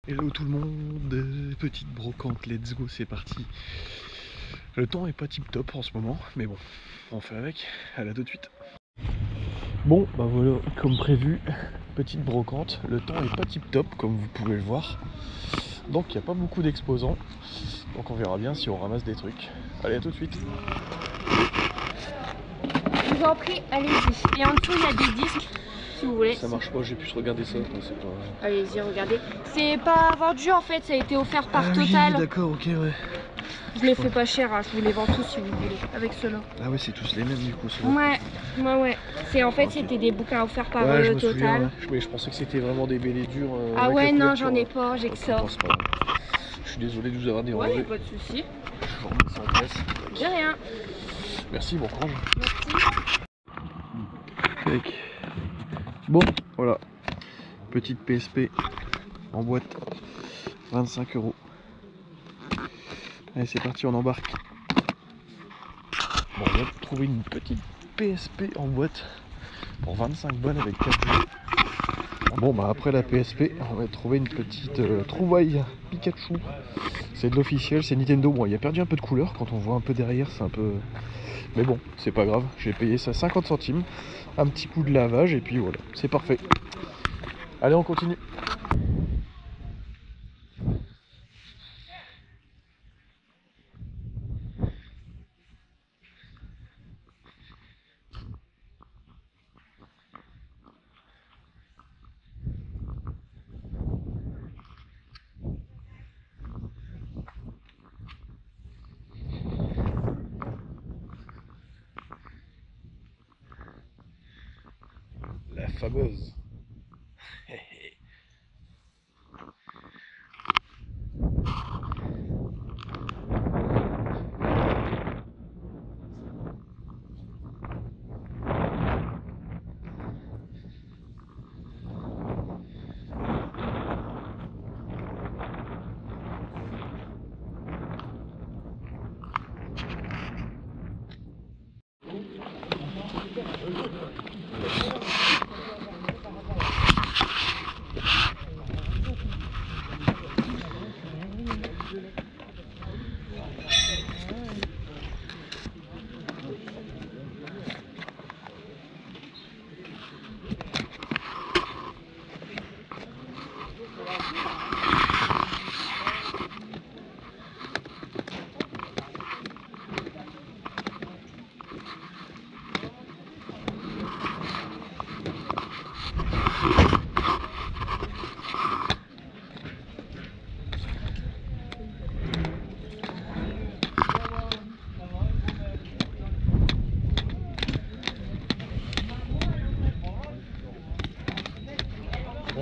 Hello tout le monde, petite brocante, let's go, c'est parti. Le temps est pas tip top en ce moment, mais bon, on fait avec, à la tout de suite. Bon, bah voilà, comme prévu, petite brocante, le temps est pas tip top comme vous pouvez le voir. Donc il n'y a pas beaucoup d'exposants, donc on verra bien si on ramasse des trucs. Allez, à tout de suite. Je vous en prie, allez-y. Et en dessous, il y a des disques, si vous voulez. Ça marche pas, j'ai pu regarder ça, c'est pas... Allez-y, regardez. C'est pas vendu en fait, ça a été offert par Total. Oui, d'accord, ok, ouais. Je les fais pas cher, hein. Je vous les vends tous si vous voulez, avec ceux-là. Ah ouais, c'est tous les mêmes du coup, c'est bon. Ouais. C'est en fait, c'était des bouquins offerts par ouais, je me Total. souviens, ouais. Mais je pensais que c'était vraiment des BD durs. Ah ouais, non, j'en ai pas, j'ai que ça. Je suis désolé de vous avoir dérangé. Ouais, pas de soucis. Je vous remets ça en place. De rien. Merci, bon courage. Merci. Bon, voilà. Petite PSP en boîte. 25 €. Allez, c'est parti, on embarque. Bon, on vient de trouver une petite PSP en boîte pour 25 balles avec 4 jeux. Bon, bah après la PSP, on va trouver une petite trouvaille Pikachu. C'est de l'officiel, c'est Nintendo. Bon, il a perdu un peu de couleur quand on voit un peu derrière, c'est un peu... Mais bon, c'est pas grave, j'ai payé ça 50 centimes. Un petit coup de lavage et puis voilà, c'est parfait. Allez, on continue. La fameuse.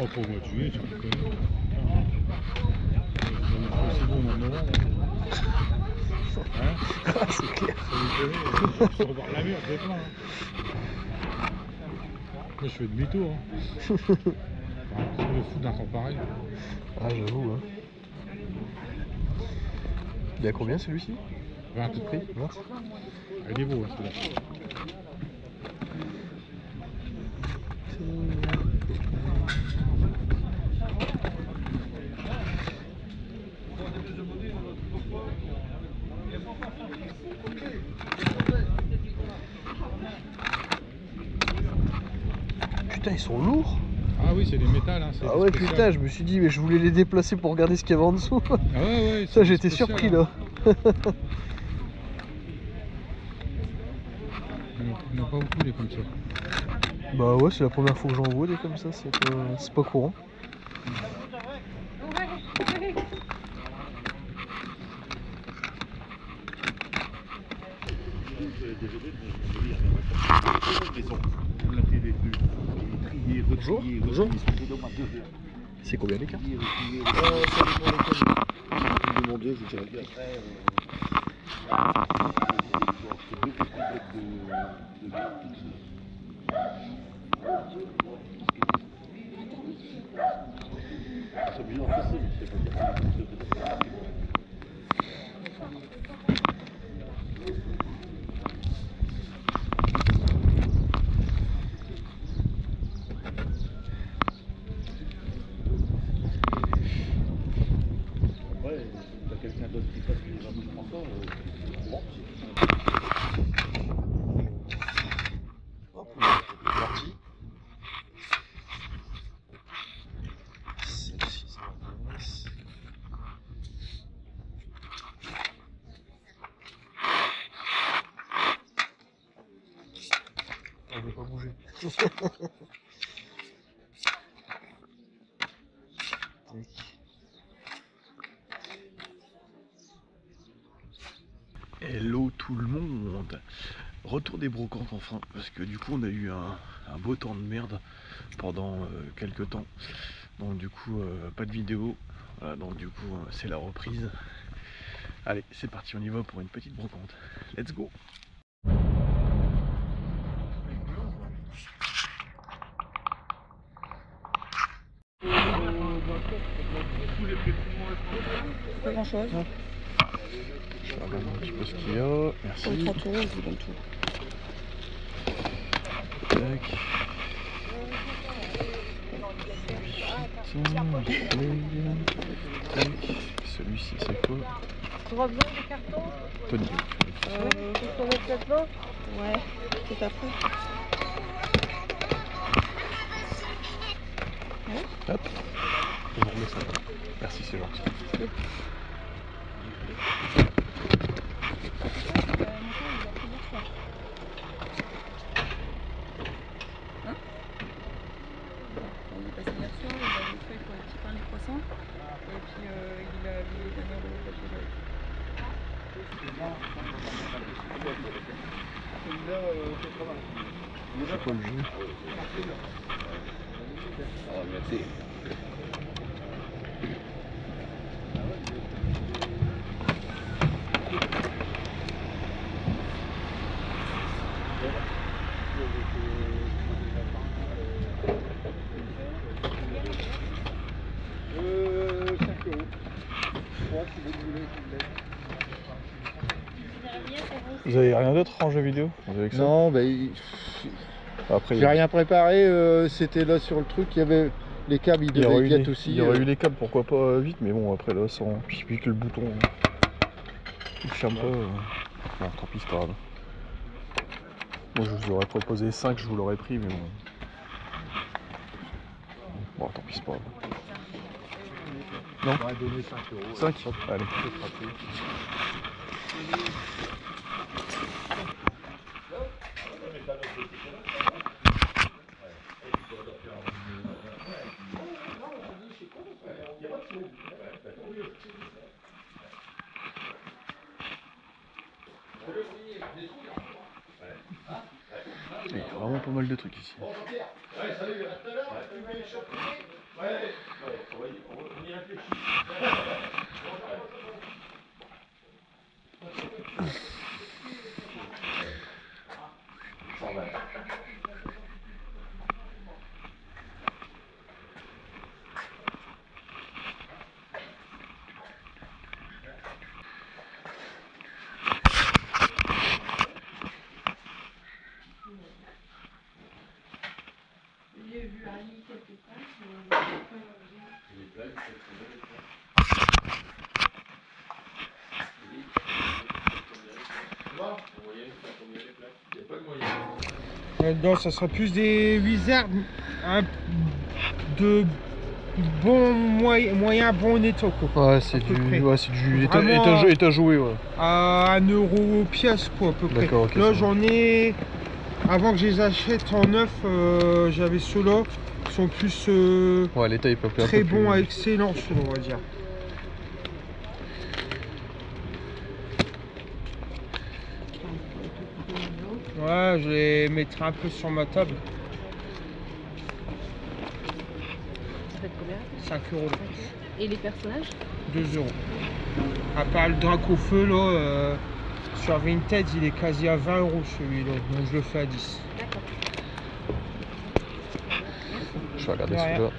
Oh, pour moi, tu es, tu me connais. C'est bon maintenant. Hein? C'est clair. Ça me connaît, je regarde la merde, c'est plein. Moi, je fais demi-tour. Hein. C'est le fou d'un temps pareil. Ah, j'avoue, hein. Il est à combien celui-ci? 20 à tout prix. Merci. Ah, il est beau, hein, celui-là. Putain, ils sont lourds. Ah oui, c'est des métals. Hein, Ah ouais, putain, je me suis dit, mais je voulais les déplacer pour regarder ce qu'il y avait en dessous. Ah ouais, ouais. Ça, j'étais surpris là. Il n'y en a pas beaucoup des comme ça. Bah ouais, c'est la première fois que j'en vois des comme ça, c'est pas courant. Bonjour. Bonjour. C'est combien les cartes? Ça dépend lesquelles. Vous demandez, je vous dirai. Hop, c'est parti. Celle-ci, ça m'intéresse. Elle veut pas bouger. Hello tout le monde. Retour des brocantes enfin, parce que du coup on a eu un beau temps de merde pendant quelques temps. Donc du coup pas de vidéo. Voilà, donc du coup c'est la reprise. Allez, c'est parti, on y va pour une petite brocante. Let's go. Pas grand chose. Je vais regarder un petit peu ce qu'il y a. Merci. Pour les 30 euros, je vous donne tout. Tac. Tac. Celui-ci c'est quoi? Tu auras besoin de carton? Tony. Pour mettre là-dedans? Ouais, c'est après. Hop. Je vous remets ça. Merci, c'est gentil. C'est quoi le jeu? Merci. Vous avez rien d'autre en jeu vidéo? Vous avez que ça? Non, Après, j'ai rien préparé, c'était là sur le truc, il y avait les câbles, ils devaient y être aussi. Il y aurait eu les câbles, pourquoi pas vite, mais bon, après là, sans. Puis que le bouton il ferme pas. Non, tant pis, c'est pas grave. Moi, je vous aurais proposé 5, je vous l'aurais pris, mais bon. Bon, tant pis, c'est pas grave. Non? 5 Allez. Il y a vraiment pas mal de trucs ici. Non, ça sera plus des Wizards de bon moyen bon état quoi. Ouais, c'est du Vraiment, état joué, ouais. À 1 euro pièce quoi à peu près. D'accord, ok, là ça j'en ai, avant que je les achète en neuf, j'avais ceux-là qui sont plus Ouais, l'état il peut plus très bons à excellent ceux-là, on va dire. Ouais, je les mettrai un peu sur ma table. Ça fait combien? 5 euros. Et les personnages? 2 euros. À part le drac au feu là, sur Vinted il est quasi à 20 euros celui-là, donc je le fais à 10. D'accord. Je vais regarder De rien. celui-là.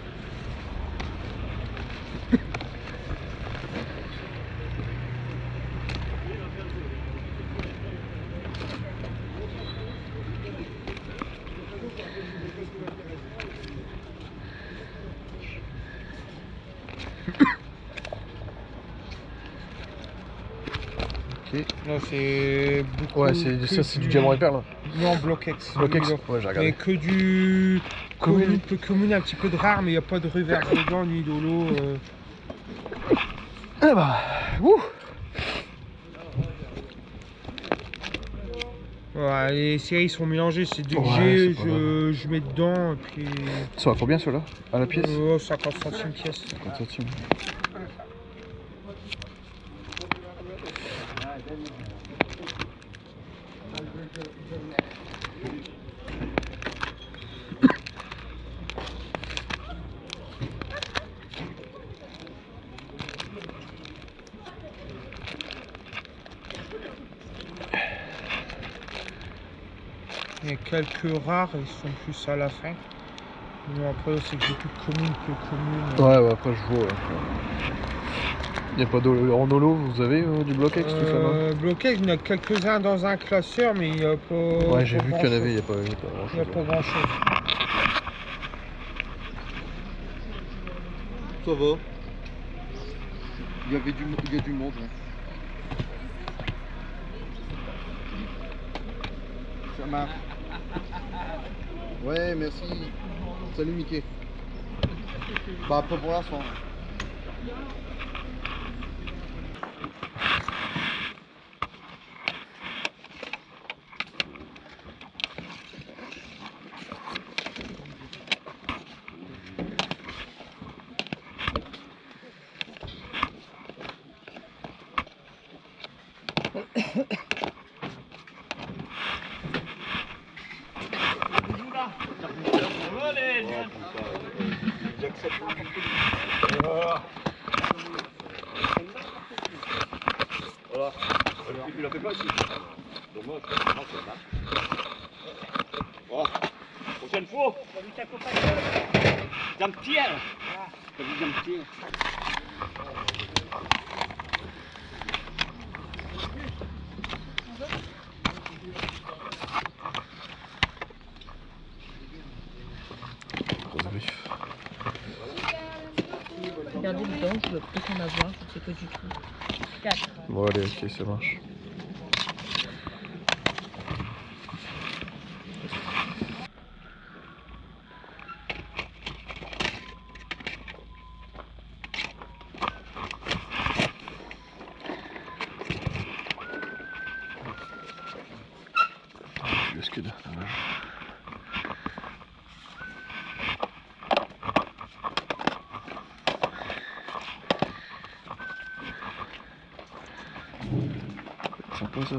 Ok. Là, c'est beaucoup. Ouais, ça c'est du diamant et perle. Hein. Non, Block-X. Block-X. celui-là. Ouais, j'ai Mais regardé. que du. Commune. Commune, un petit peu de rare, mais il n'y a pas de reverse dedans ni d'holo. Ah bah. Ouh. Ouais, les séries sont mélangées, c'est dès que Ouais, j'ai, c'est pas grave. je mets dedans et puis. Ça va combien ceux-là? À la pièce? 50 centimes pièce. 50 centimes. Il y a quelques rares, ils sont plus à la fin. Mais après, c'est que j'ai plus de communes que communes. Ouais, après je vois. Il n'y a pas d'holo. En holo, vous avez du Block-X tout ça, non? Bloqué, il y en a quelques-uns dans un classeur, mais il n'y a pas. Ouais, j'ai pas vu qu'il y en grand-chose. avait, il n'y a pas Il n'y a grand-chose. pas grand chose. Ça va. Il y a du monde. Ouais. Ça marche. Ouais, merci. Salut Mickey. Bah, pas pour l'instant. Voilà. Tu la fais pas ici. Donc moi, je fais ça, c'est là. Voilà. Prochaine fois. Jean-Pierre. T'as vu Jean-Pierre? Regardez dedans, je veux peut-être en avoir, je sais pas du tout. 4. Bon, allez, ok, ça marche. Est-ce que sympa ça.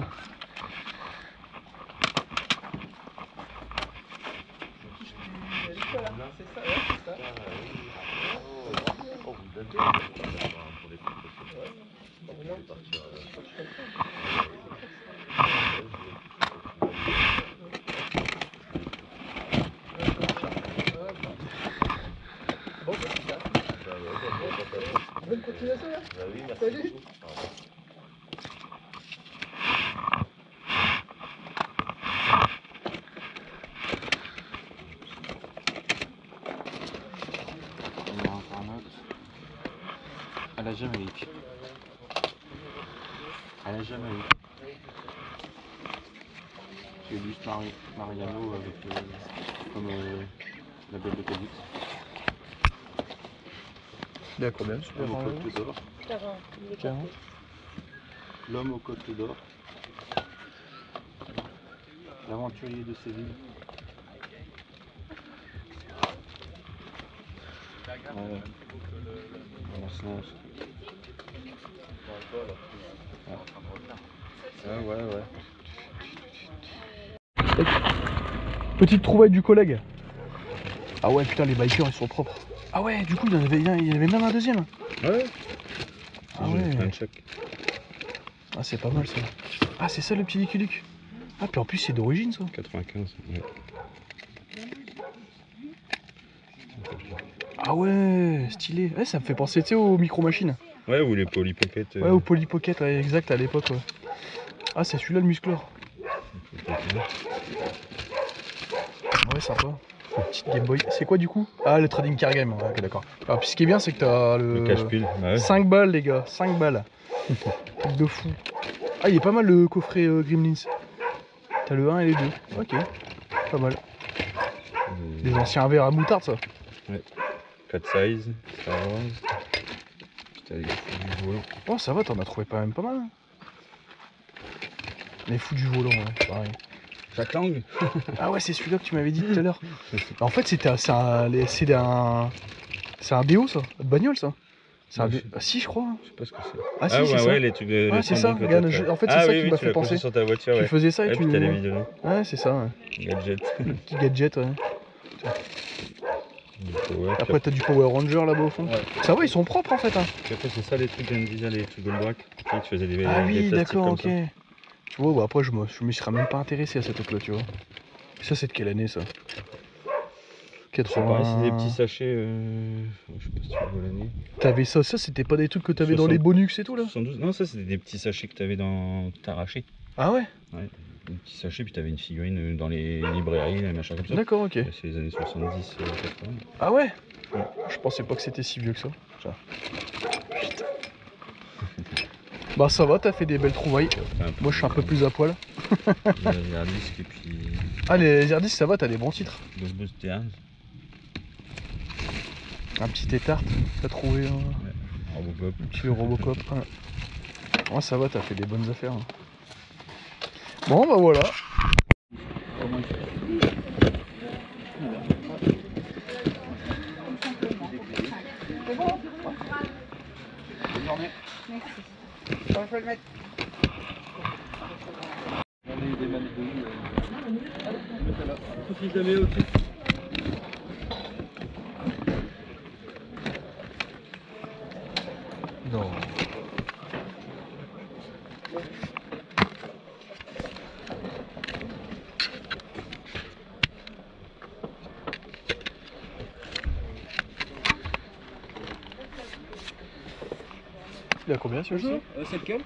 Bonne continuation là. Salut. Il y en a encore un autre. À la Jamaïque. À la Jamaïque. J'ai lu Mariano avec comme la belle de Cadix. Il y a combien super L'homme aux côtes d'or. 40. L'homme aux côtes d'or. L'aventurier de Séville. Ouais. Petite trouvaille du collègue. Ah ouais, putain, les bikers ils sont propres. Ah ouais, du coup il y en avait même un deuxième. Ouais. Ah J'en ai ouais. plein de chaque. Ah c'est pas mal ça. Ah c'est ça le petit Lucky Luke. Ah puis en plus c'est d'origine ça. 95. Ouais. Ah ouais, stylé. Ouais, ça me fait penser, tu sais, aux micro-machines. Ouais, ou les Polly Pocket. Ouais, au Polly Pocket, ouais, exact, à l'époque, ouais. Ah, c'est celui-là le muscleur. Ouais, sympa. Petite Game Boy. C'est quoi du coup? Ah, le Trading Card Game, ouais, ok, d'accord. Alors, puis ce qui est bien, c'est que t'as Le cache-pile. Bah ouais. 5 balles, les gars, 5 balles. Truc de fou. Ah, il est pas mal le coffret Gremlins. T'as le 1 et les 2. Ok, pas mal. Des anciens verres à moutarde, ça. Ouais. 4 size, Star Wars. Putain, les fous du volant. Oh, ça va, t'en as trouvé quand même pas mal. Hein. Les fous du volant, ouais, pareil. Chaque langue. Ah ouais, c'est celui-là que tu m'avais dit tout à l'heure. En fait, c'est un BO, ça. De bagnole, ça. C'est un BO. Ah si, je crois. Je sais pas ce que c'est. Ah si, Ah c'est ouais, ça. ouais, les trucs de. Ouais, les c'est ça. trombons, Regarde, peut-être, en fait, c'est ah, ça oui, qui oui, m'a tu fait l'as posé penser. sur ta voiture, ouais. Tu faisais ça et Ouais, tu... puis t'as les vidéos. Ouais, c'est ça, ouais. Gadget. Le petit gadget, ouais. Du power, Après, t'as du Power Ranger là-bas au fond. Ouais. Ça va, ils sont propres en fait. Hein. puis après, c'est ça les trucs d'un diesel, les trucs Goldbrack. Tu sais, tu faisais des Ah des oui, plastiques d'accord, comme ok. ça. Tu vois, bah, après, je me serais même pas intéressé à cette truc là, tu vois. Ça, c'est de quelle année ça? C'est pareil, c'est des 80. petits sachets. Je sais pas si tu vois l'année. T'avais ça, c'était pas des trucs que t'avais dans 60. les bonus et tout là? 72. Non, ça, c'était des petits sachets que t'avais dans. T'arrachais. Ah ouais? Ouais. Des petits sachets, puis t'avais une figurine dans les librairies, les machins comme ça. D'accord, ok. C'est les années 70, 80. Ah ouais? Ouais. Je pensais pas que c'était si vieux que ça. Tiens. Putain. Bah ça va, t'as fait des belles trouvailles. Moi je suis un peu plus à poil. Les hard disques et puis. Ah les Airdiscs ça va, t'as des bons titres. Ghostbusters. Un petit étarte, t'as trouvé un Robocop. petit Robocop. Ouais. Ouais ça va, t'as fait des bonnes affaires. Hein. Bon bah voilà. Bonne journée. Merci. On peut le mettre. Non. Il a combien ce jeu? C'est lequel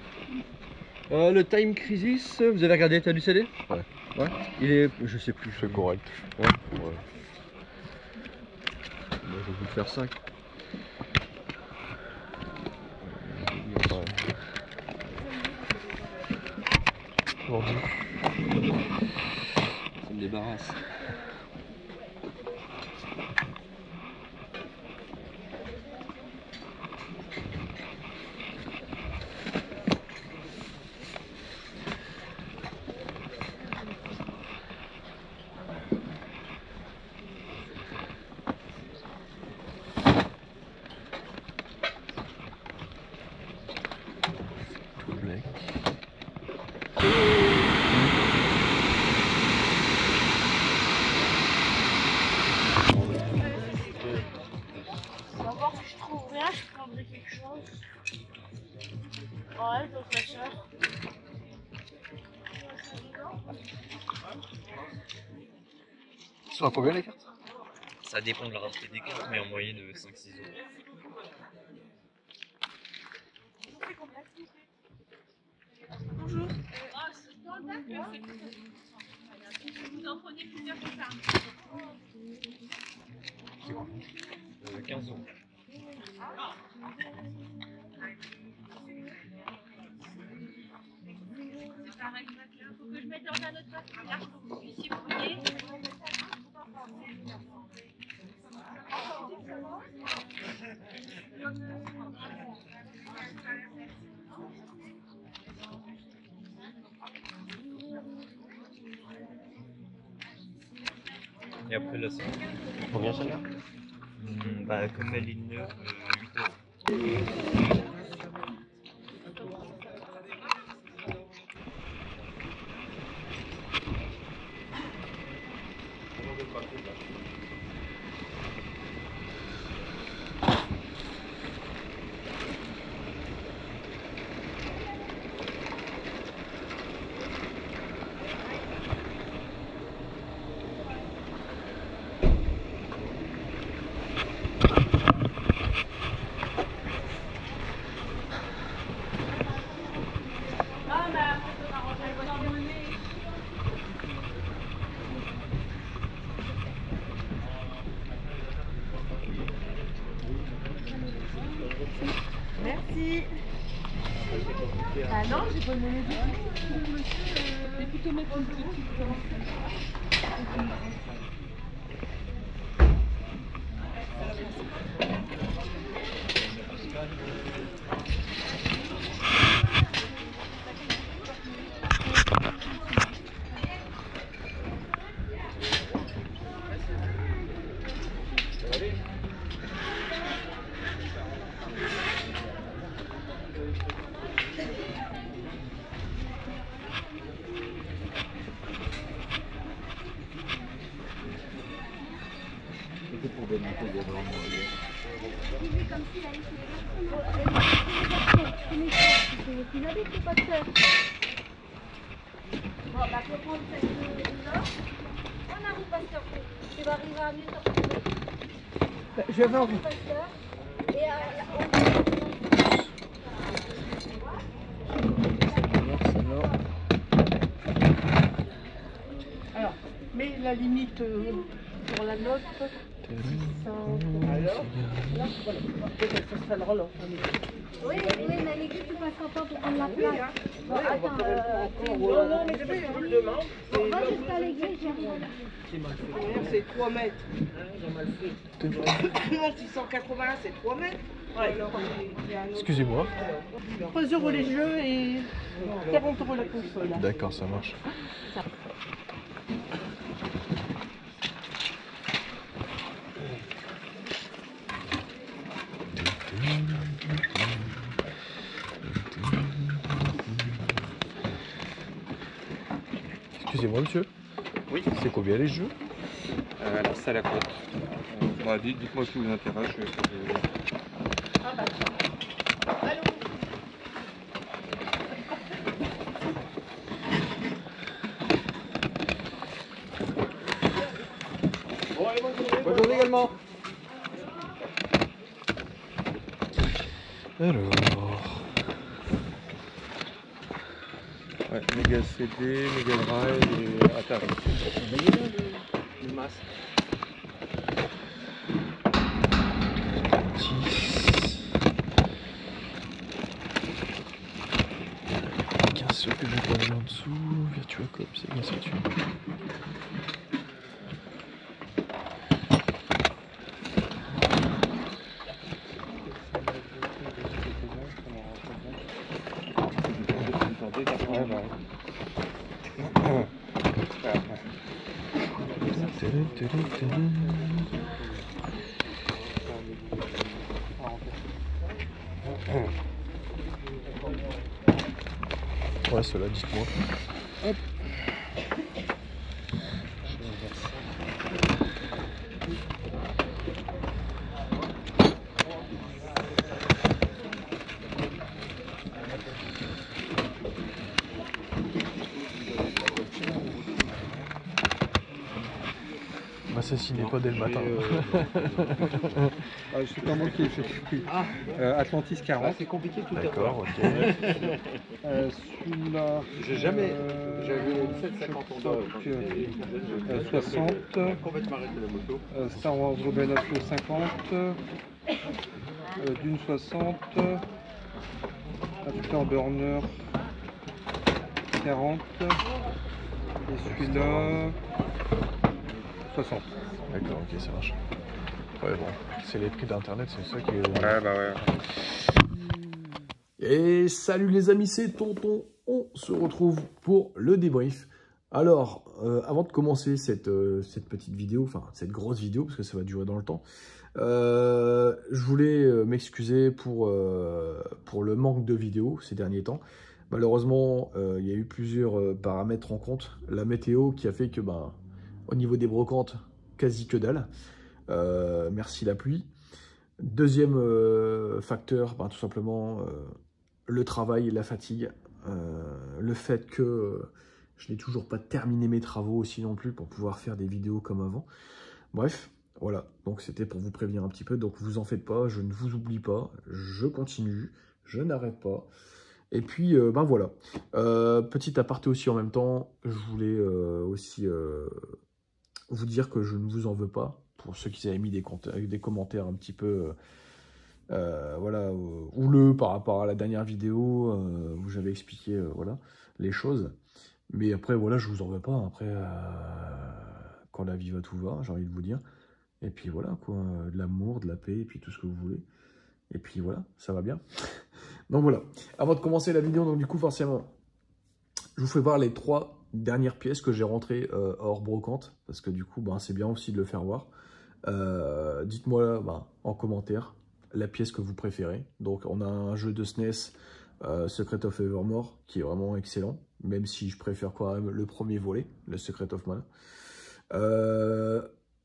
le Time Crisis, vous avez regardé, t'as du CD? Ouais. Ouais. Il est, je sais plus. C'est correct. Ouais. Ouais. Moi, je vais vous faire 5. Vendu. Ça me débarrasse. D'abord, si je trouve rien, je prendrai quelque chose. Ouais, donc ça cher. Ils sont à combien les cartes? Ça dépend de la rareté des cartes, mais en moyenne 5-6 euros. Bonjour. Vous en prenez plusieurs comme ça. 15 euros. C'est pareil, il faut que je mette dans un autre là pour que vous puissiez fouiller. Et après là, c'est. Combien celle-là? Bah, comme elle est neuve, 8 euros. Merci. Ah non, j'ai pas demandé du tout. Monsieur, et plutôt mettre une petite. Je vais voir. Alors, mais la limite pour la note, 600. Alors, là, voilà. Ça sera le relance. Oui, mais les tu passes en temps pour prendre la place. Bon, attends, Non, mais je le demande. on va jusqu'à l'église, j'arrive. C'est 3 mètres. J'ai mal fait. 680, c'est 3 mètres. Ouais, alors, Excusez-moi. 3 € les jeux et 40 € la console. D'accord, ça marche. Excusez-moi, monsieur. Oui. C'est combien les jeux? Alors c'est à la côte. Bah, dites-moi ce qui vous intéresse. Je vais faire des... Ah bah allô. Bonne journée également. Alors... Ouais, Mega CD, Mega Drive et Atari. Une masse. 15 sur que je vais pas en dessous. Virtua Cop, c'est bien ça tu. Ouais, cela, dites-moi. Hop. M'assassinez pas dès le matin. C'est pas moi qui ai fait. Atlantis 40. C'est compliqué tout à l'heure. D'accord, ok. Celui-là. J'ai jamais. J'avais 17,50 € quand j'étais 60. complètement arrêté la moto. Star Wars Rebel Assault 50. Dune 60. Afterburner 40. Et celui-là 60. D'accord, ok, ça marche. Ouais, bon, c'est les prix d'internet, c'est ça qui est. Ouais, bah ouais. Et salut les amis, c'est Tonton. On se retrouve pour le débrief. Alors, avant de commencer cette petite vidéo, enfin cette grosse vidéo, parce que ça va durer dans le temps, je voulais m'excuser pour le manque de vidéos ces derniers temps. Malheureusement, il y a eu plusieurs paramètres en compte. La météo qui a fait que, au niveau des brocantes, quasi que dalle. Merci la pluie. Deuxième facteur, tout simplement le travail, la fatigue. Le fait que je n'ai toujours pas terminé mes travaux aussi non plus pour pouvoir faire des vidéos comme avant. Bref, voilà. Donc c'était pour vous prévenir un petit peu. Donc vous en faites pas, je ne vous oublie pas. Je continue, je n'arrête pas. Et puis, voilà. Petit aparté aussi en même temps, je voulais aussi vous dire que je ne vous en veux pas. Pour ceux qui avaient mis des commentaires un petit peu voilà, houleux par rapport à la dernière vidéo où j'avais expliqué voilà, les choses. Mais après, voilà, je vous en veux pas. Après, quand la vie va, tout va, j'ai envie de vous dire. Et puis voilà, quoi, de l'amour, de la paix, et puis tout ce que vous voulez. Et puis voilà, ça va bien. Donc voilà, avant de commencer la vidéo, donc du coup, forcément, je vous fais voir les 3 dernières pièces que j'ai rentrées hors brocante. Parce que du coup, ben, c'est bien aussi de le faire voir. Dites-moi en commentaire la pièce que vous préférez. Donc on a un jeu de SNES, Secret of Evermore, qui est vraiment excellent, même si je préfère quand même le premier volet, le Secret of Mana.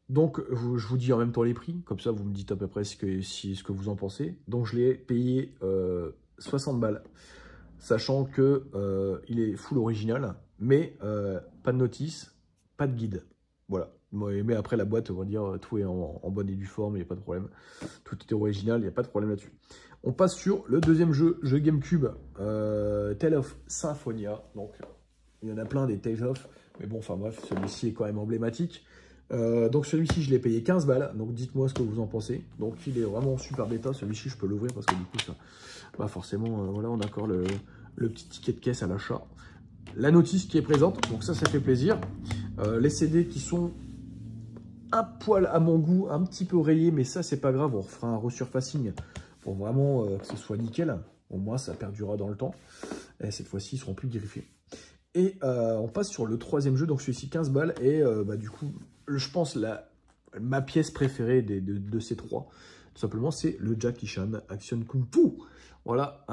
Donc je vous dis en même temps les prix, comme ça vous me dites à peu près ce que vous en pensez. Donc je l'ai payé 60 balles, sachant que il est full original, mais pas de notice, pas de guide. Voilà. Mais après la boîte, on va dire, tout est en bonne et due forme, il n'y a pas de problème. Tout est original, il n'y a pas de problème là-dessus. On passe sur le deuxième jeu GameCube, Tales of Symphonia. Donc, il y en a plein des Tales of, mais bon, enfin bref, celui-ci est quand même emblématique. Donc celui-ci, je l'ai payé 15 balles, donc dites-moi ce que vous en pensez. Donc il est vraiment super bêta, celui-ci, je peux l'ouvrir parce que du coup, ça, bah forcément, voilà, on a encore le petit ticket de caisse à l'achat. La notice qui est présente, donc ça fait plaisir. Les CD qui sont un poil à mon goût, un petit peu rayés, mais ça, c'est pas grave, on refera un resurfacing pour vraiment que ce soit nickel. Au moins, ça perdurera dans le temps. Et cette fois-ci, ils seront plus griffés. Et on passe sur le troisième jeu, donc celui-ci 15 balles. Et bah, du coup, je pense ma pièce préférée de ces 3, tout simplement, c'est le Jackie Chan Action Kung Fu. Voilà,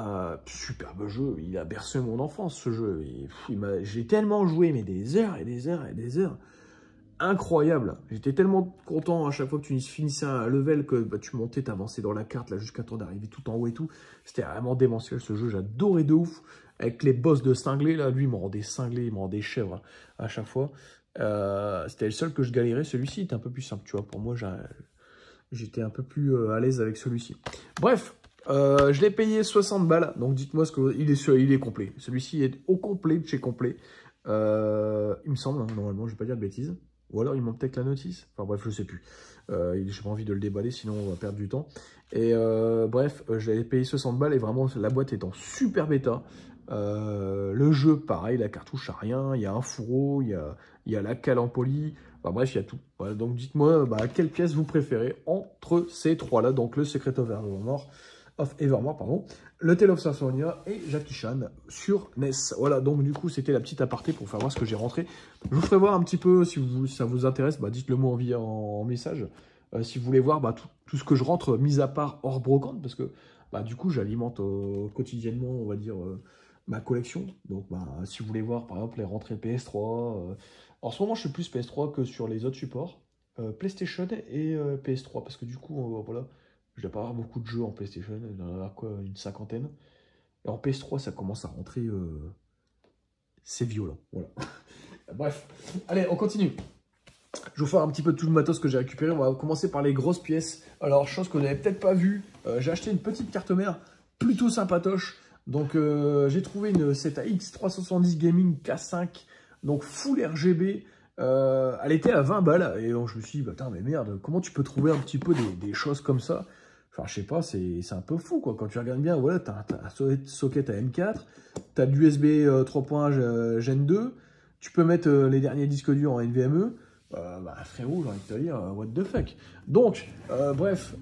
superbe jeu. Il a bercé mon enfance, ce jeu. J'ai tellement joué, mais des heures et des heures et des heures. Incroyable. J'étais tellement content à chaque fois que tu finissais un level que bah, tu montais, t'avançais dans la carte là jusqu'à temps d'arriver tout en haut et tout. C'était vraiment démentiel ce jeu, j'adorais de ouf. Avec les boss de cinglé là, lui il m'en rendait cinglé, il m'en rendait chèvre à chaque fois. C'était le seul que je galérais, celui-ci était un peu plus simple, tu vois. Pour moi, j'étais un peu plus à l'aise avec celui-ci. Bref, je l'ai payé 60 balles, donc dites-moi ce que il est complet. Celui-ci est au complet de chez complet. Il me semble, hein, normalement, je vais pas dire de bêtises. Ou alors il manque peut-être la notice. Enfin bref, je sais plus. J'ai pas envie de le déballer, sinon on va perdre du temps. Et bref, je l'avais payé 60 balles et vraiment la boîte est en super bêta. Le jeu, pareil, la cartouche a rien. Il y a un fourreau, il y a la cale en poly. Enfin bref, il y a tout. Voilà, donc dites-moi quelle pièce vous préférez entre ces 3-là. Donc le Secret of Evermore, pardon, le Tale of Symphonia et Jackie Chan sur NES. Voilà, donc du coup, c'était la petite aparté pour faire voir ce que j'ai rentré. Je vous ferai voir un petit peu, si ça vous intéresse, dites-le moi en message. Si vous voulez voir tout ce que je rentre, mis à part hors brocante, parce que du coup, j'alimente quotidiennement, on va dire, ma collection. Donc, si vous voulez voir, par exemple, les rentrées PS3. En ce moment, je suis plus PS3 que sur les autres supports. PlayStation et PS3, parce que du coup, voilà. Je dois pas avoir beaucoup de jeux en PlayStation, il y en a une 50aine. Et en PS3, ça commence à rentrer... c'est violent, voilà. Bref, allez, on continue. Je vais vous faire un petit peu tout le matos que j'ai récupéré. On va commencer par les grosses pièces. Alors, chose que vous n'avez peut-être pas vue, j'ai acheté une petite carte mère plutôt sympatoche. Donc, j'ai trouvé c'est X370 Gaming K5, donc full RGB. Elle était à 20 balles. Et donc, je me suis dit, putain, mais merde, comment tu peux trouver un petit peu des choses comme ça? Enfin, je sais pas, c'est un peu fou, quoi. Quand tu regardes bien, voilà, tu as un socket à M4, tu as de l'USB 3.1 Gen 2, tu peux mettre les derniers disques durs en NVMe. Frérot, j'ai envie de te dire, what the fuck. Donc, bref,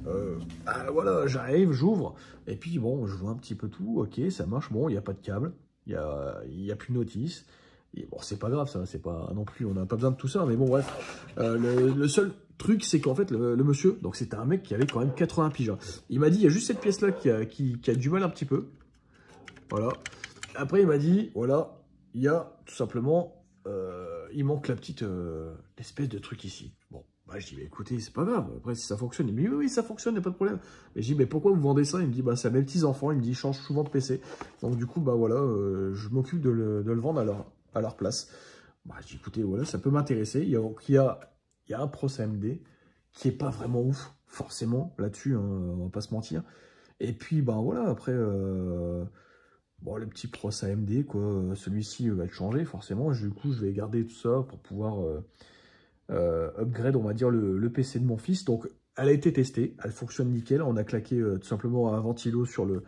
voilà, j'arrive, j'ouvre, et puis bon, je vois un petit peu tout, ok, ça marche, bon, il n'y a pas de câble, il y a plus de notice. Et bon, c'est pas grave, ça, c'est pas non plus, on n'a pas besoin de tout ça, mais bon, bref, le seul truc, c'est qu'en fait, le monsieur, donc c'était un mec qui avait quand même 80 piges. Il m'a dit, il y a juste cette pièce-là qui a du mal un petit peu. Voilà. Après, il m'a dit, voilà, il y a tout simplement, il manque la petite, l'espèce de truc ici. Bon, je dis, écoutez, c'est pas grave. Après, si ça fonctionne, il me dit, oui, ça fonctionne, il n'y a pas de problème. Mais je dis, mais pourquoi vous vendez ça? Il me dit, c'est à mes petits-enfants. Il me dit, ils changent souvent de PC. Donc, du coup, voilà, je m'occupe de le vendre à leur place. Je dis, écoutez, voilà, ça peut m'intéresser. Il y a un Pros AMD qui est pas vraiment ouf, forcément, là-dessus, hein, on va pas se mentir. Et puis, voilà, après, le petit Pros AMD, quoi, celui-ci va être changé, forcément. Du coup, je vais garder tout ça pour pouvoir upgrade, on va dire, le PC de mon fils. Donc, elle a été testée, elle fonctionne nickel. On a claqué tout simplement un ventilo sur le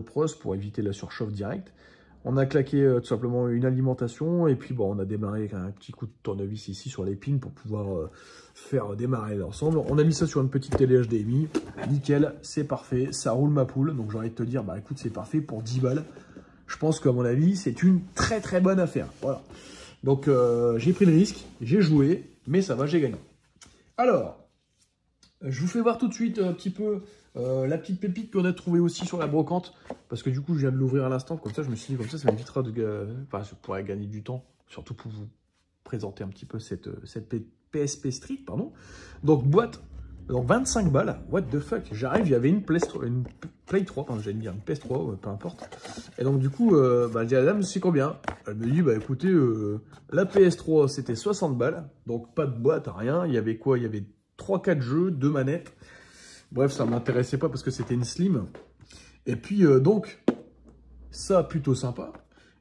pros pour éviter la surchauffe directe. On a claqué tout simplement une alimentation et puis bon, on a démarré avec un petit coup de tournevis ici sur les pins pour pouvoir faire démarrer l'ensemble. On a mis ça sur une petite télé HDMI, nickel, c'est parfait, ça roule ma poule. Donc j'ai envie de te dire, bah écoute, c'est parfait pour 10 balles. Je pense qu'à mon avis, c'est une très très bonne affaire. Voilà. Donc j'ai pris le risque, j'ai joué, mais ça va, j'ai gagné. Alors, je vous fais voir tout de suite un petit peu la petite pépite qu'on a trouvée aussi sur la brocante. Parce que du coup, je viens de l'ouvrir à l'instant. Comme ça, je me suis dit, comme ça m'évitera de... Enfin, je pourrais gagner du temps. Surtout pour vous présenter un petit peu cette PSP Street, pardon. Donc, boîte, donc 25 balles. What the fuck. J'arrive, il y avait une Play 3, enfin, j'allais dire une PS3, peu importe. Et donc, du coup, je dis à la dame, c'est combien? Elle me dit, bah écoutez, la PS3, c'était 60 balles. Donc, pas de boîte, rien. Il y avait quoi? Il y avait 3-4 jeux, 2 manettes. Bref, ça ne m'intéressait pas parce que c'était une Slim. Et puis, donc, ça, plutôt sympa.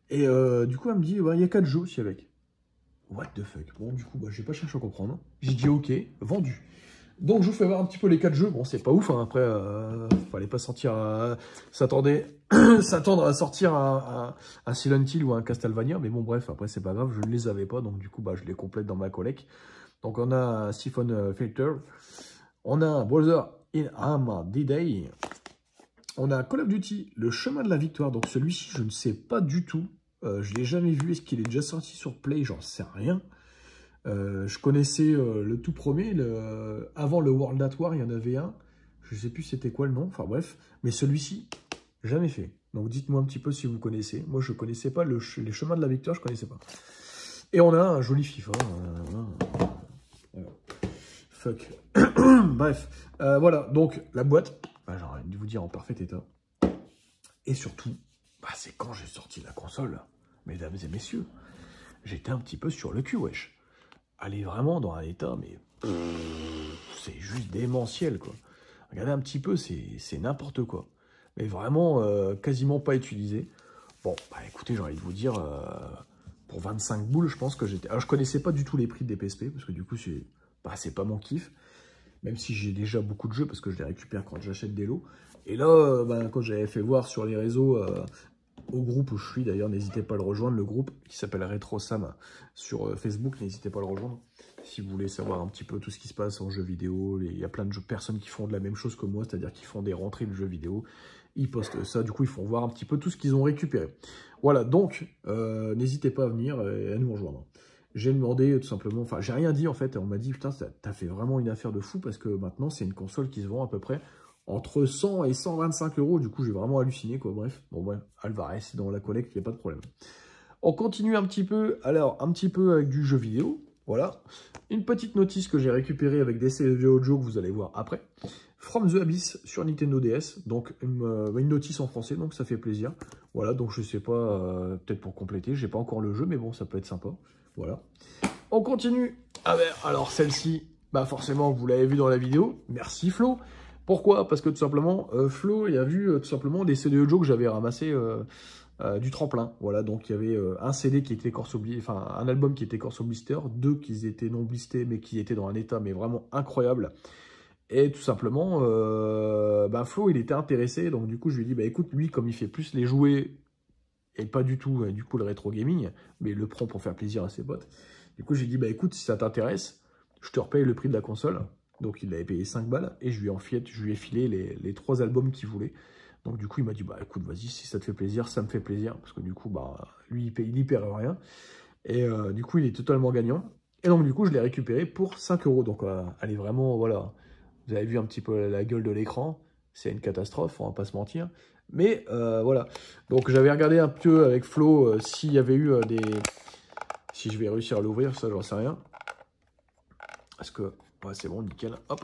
Et du coup, elle me dit, il y a 4 jeux aussi avec. What the fuck? Bon, du coup, j'ai pas cherché à comprendre. J'ai dit, ok, vendu. Donc, je vous fais voir un petit peu les 4 jeux. Bon, c'est pas ouf, hein. Après, fallait pas s'attendre à sortir un Silent Hill ou un Castlevania. Mais bon, bref, après, c'est pas grave, je ne les avais pas. Donc, du coup, je les complète dans ma collecte. Donc, on a un Siphon Filter. On a un Brother in Arms D-Day. On a Call of Duty, le chemin de la victoire. Donc, celui-ci, je ne sais pas du tout. Je ne l'ai jamais vu. Est-ce qu'il est déjà sorti sur Play? J'en sais rien. Je connaissais le tout premier. Avant le World at War, il y en avait un. Je ne sais plus c'était quoi le nom. Enfin, bref. Mais celui-ci, jamais fait. Donc, dites-moi un petit peu si vous connaissez. Moi, je ne connaissais pas les chemins de la victoire. Je ne connaissais pas. Et on a un joli FIFA. Fuck. Bref, voilà, donc la boîte, j'ai envie de vous dire en parfait état. Et surtout, c'est quand j'ai sorti la console, mesdames et messieurs, j'étais un petit peu sur le cul, wesh. Elle est vraiment dans un état, mais c'est juste démentiel, quoi. Regardez un petit peu, c'est n'importe quoi. Mais vraiment, quasiment pas utilisé. Bon, écoutez, j'ai envie de vous dire, pour 25 boules, je pense que j'étais... Alors, je connaissais pas du tout les prix des PSP, parce que du coup, c'est pas mon kiff. Même si j'ai déjà beaucoup de jeux, parce que je les récupère quand j'achète des lots. Et là, quand j'avais fait voir sur les réseaux, au groupe où je suis, d'ailleurs, n'hésitez pas à le rejoindre, le groupe qui s'appelle Retro Sam sur Facebook, n'hésitez pas à le rejoindre. Si vous voulez savoir un petit peu tout ce qui se passe en jeux vidéo, il y a plein de personnes qui font de la même chose que moi, c'est-à-dire qui font des rentrées de jeux vidéo. Ils postent ça, du coup, ils font voir un petit peu tout ce qu'ils ont récupéré. Voilà, donc, n'hésitez pas à venir et à nous rejoindre. J'ai demandé tout simplement, enfin j'ai rien dit en fait, on m'a dit putain t'as fait vraiment une affaire de fou parce que maintenant c'est une console qui se vend à peu près entre 100 et 125 €, du coup j'ai vraiment halluciné quoi, bref, bon bref, elle va rester dans la collecte, il n'y a pas de problème. On continue un petit peu, alors un petit peu avec du jeu vidéo, voilà, une petite notice que j'ai récupérée avec des CD audio que vous allez voir après, From the Abyss sur Nintendo DS, donc une notice en français, donc ça fait plaisir, voilà, donc je sais pas, peut-être pour compléter, j'ai pas encore le jeu, mais bon ça peut être sympa. Voilà. On continue. Alors celle-ci, forcément, vous l'avez vu dans la vidéo. Merci Flo. Pourquoi? Parce que tout simplement, Flo, il a vu tout simplement des CD audio que j'avais ramassé du tremplin. Voilà, donc il y avait un CD qui était écorce au blister, enfin un album qui était écorce au blister, 2 qui étaient non blistés mais qui étaient dans un état mais vraiment incroyable. Et tout simplement, Flo, il était intéressé. Donc du coup, je lui ai dit, écoute, lui, comme il fait plus les jouets et pas du tout, du coup, le rétro gaming, mais il le prend pour faire plaisir à ses potes. Du coup, j'ai dit, écoute, si ça t'intéresse, je te repaye le prix de la console. Donc, il avait payé 5 balles et je lui ai filé les 3 albums qu'il voulait. Donc, du coup, il m'a dit, écoute, vas-y, si ça te fait plaisir, ça me fait plaisir. Parce que du coup, lui, il n'y perd rien. Et du coup, il est totalement gagnant. Et donc, du coup, je l'ai récupéré pour 5 €. Donc, elle est vraiment, voilà. Vous avez vu un petit peu la gueule de l'écran. C'est une catastrophe, on va pas se mentir. Mais voilà, donc j'avais regardé un peu avec Flo s'il y avait eu des... Si je vais réussir à l'ouvrir, ça j'en sais rien. Parce que, c'est bon, nickel, hop.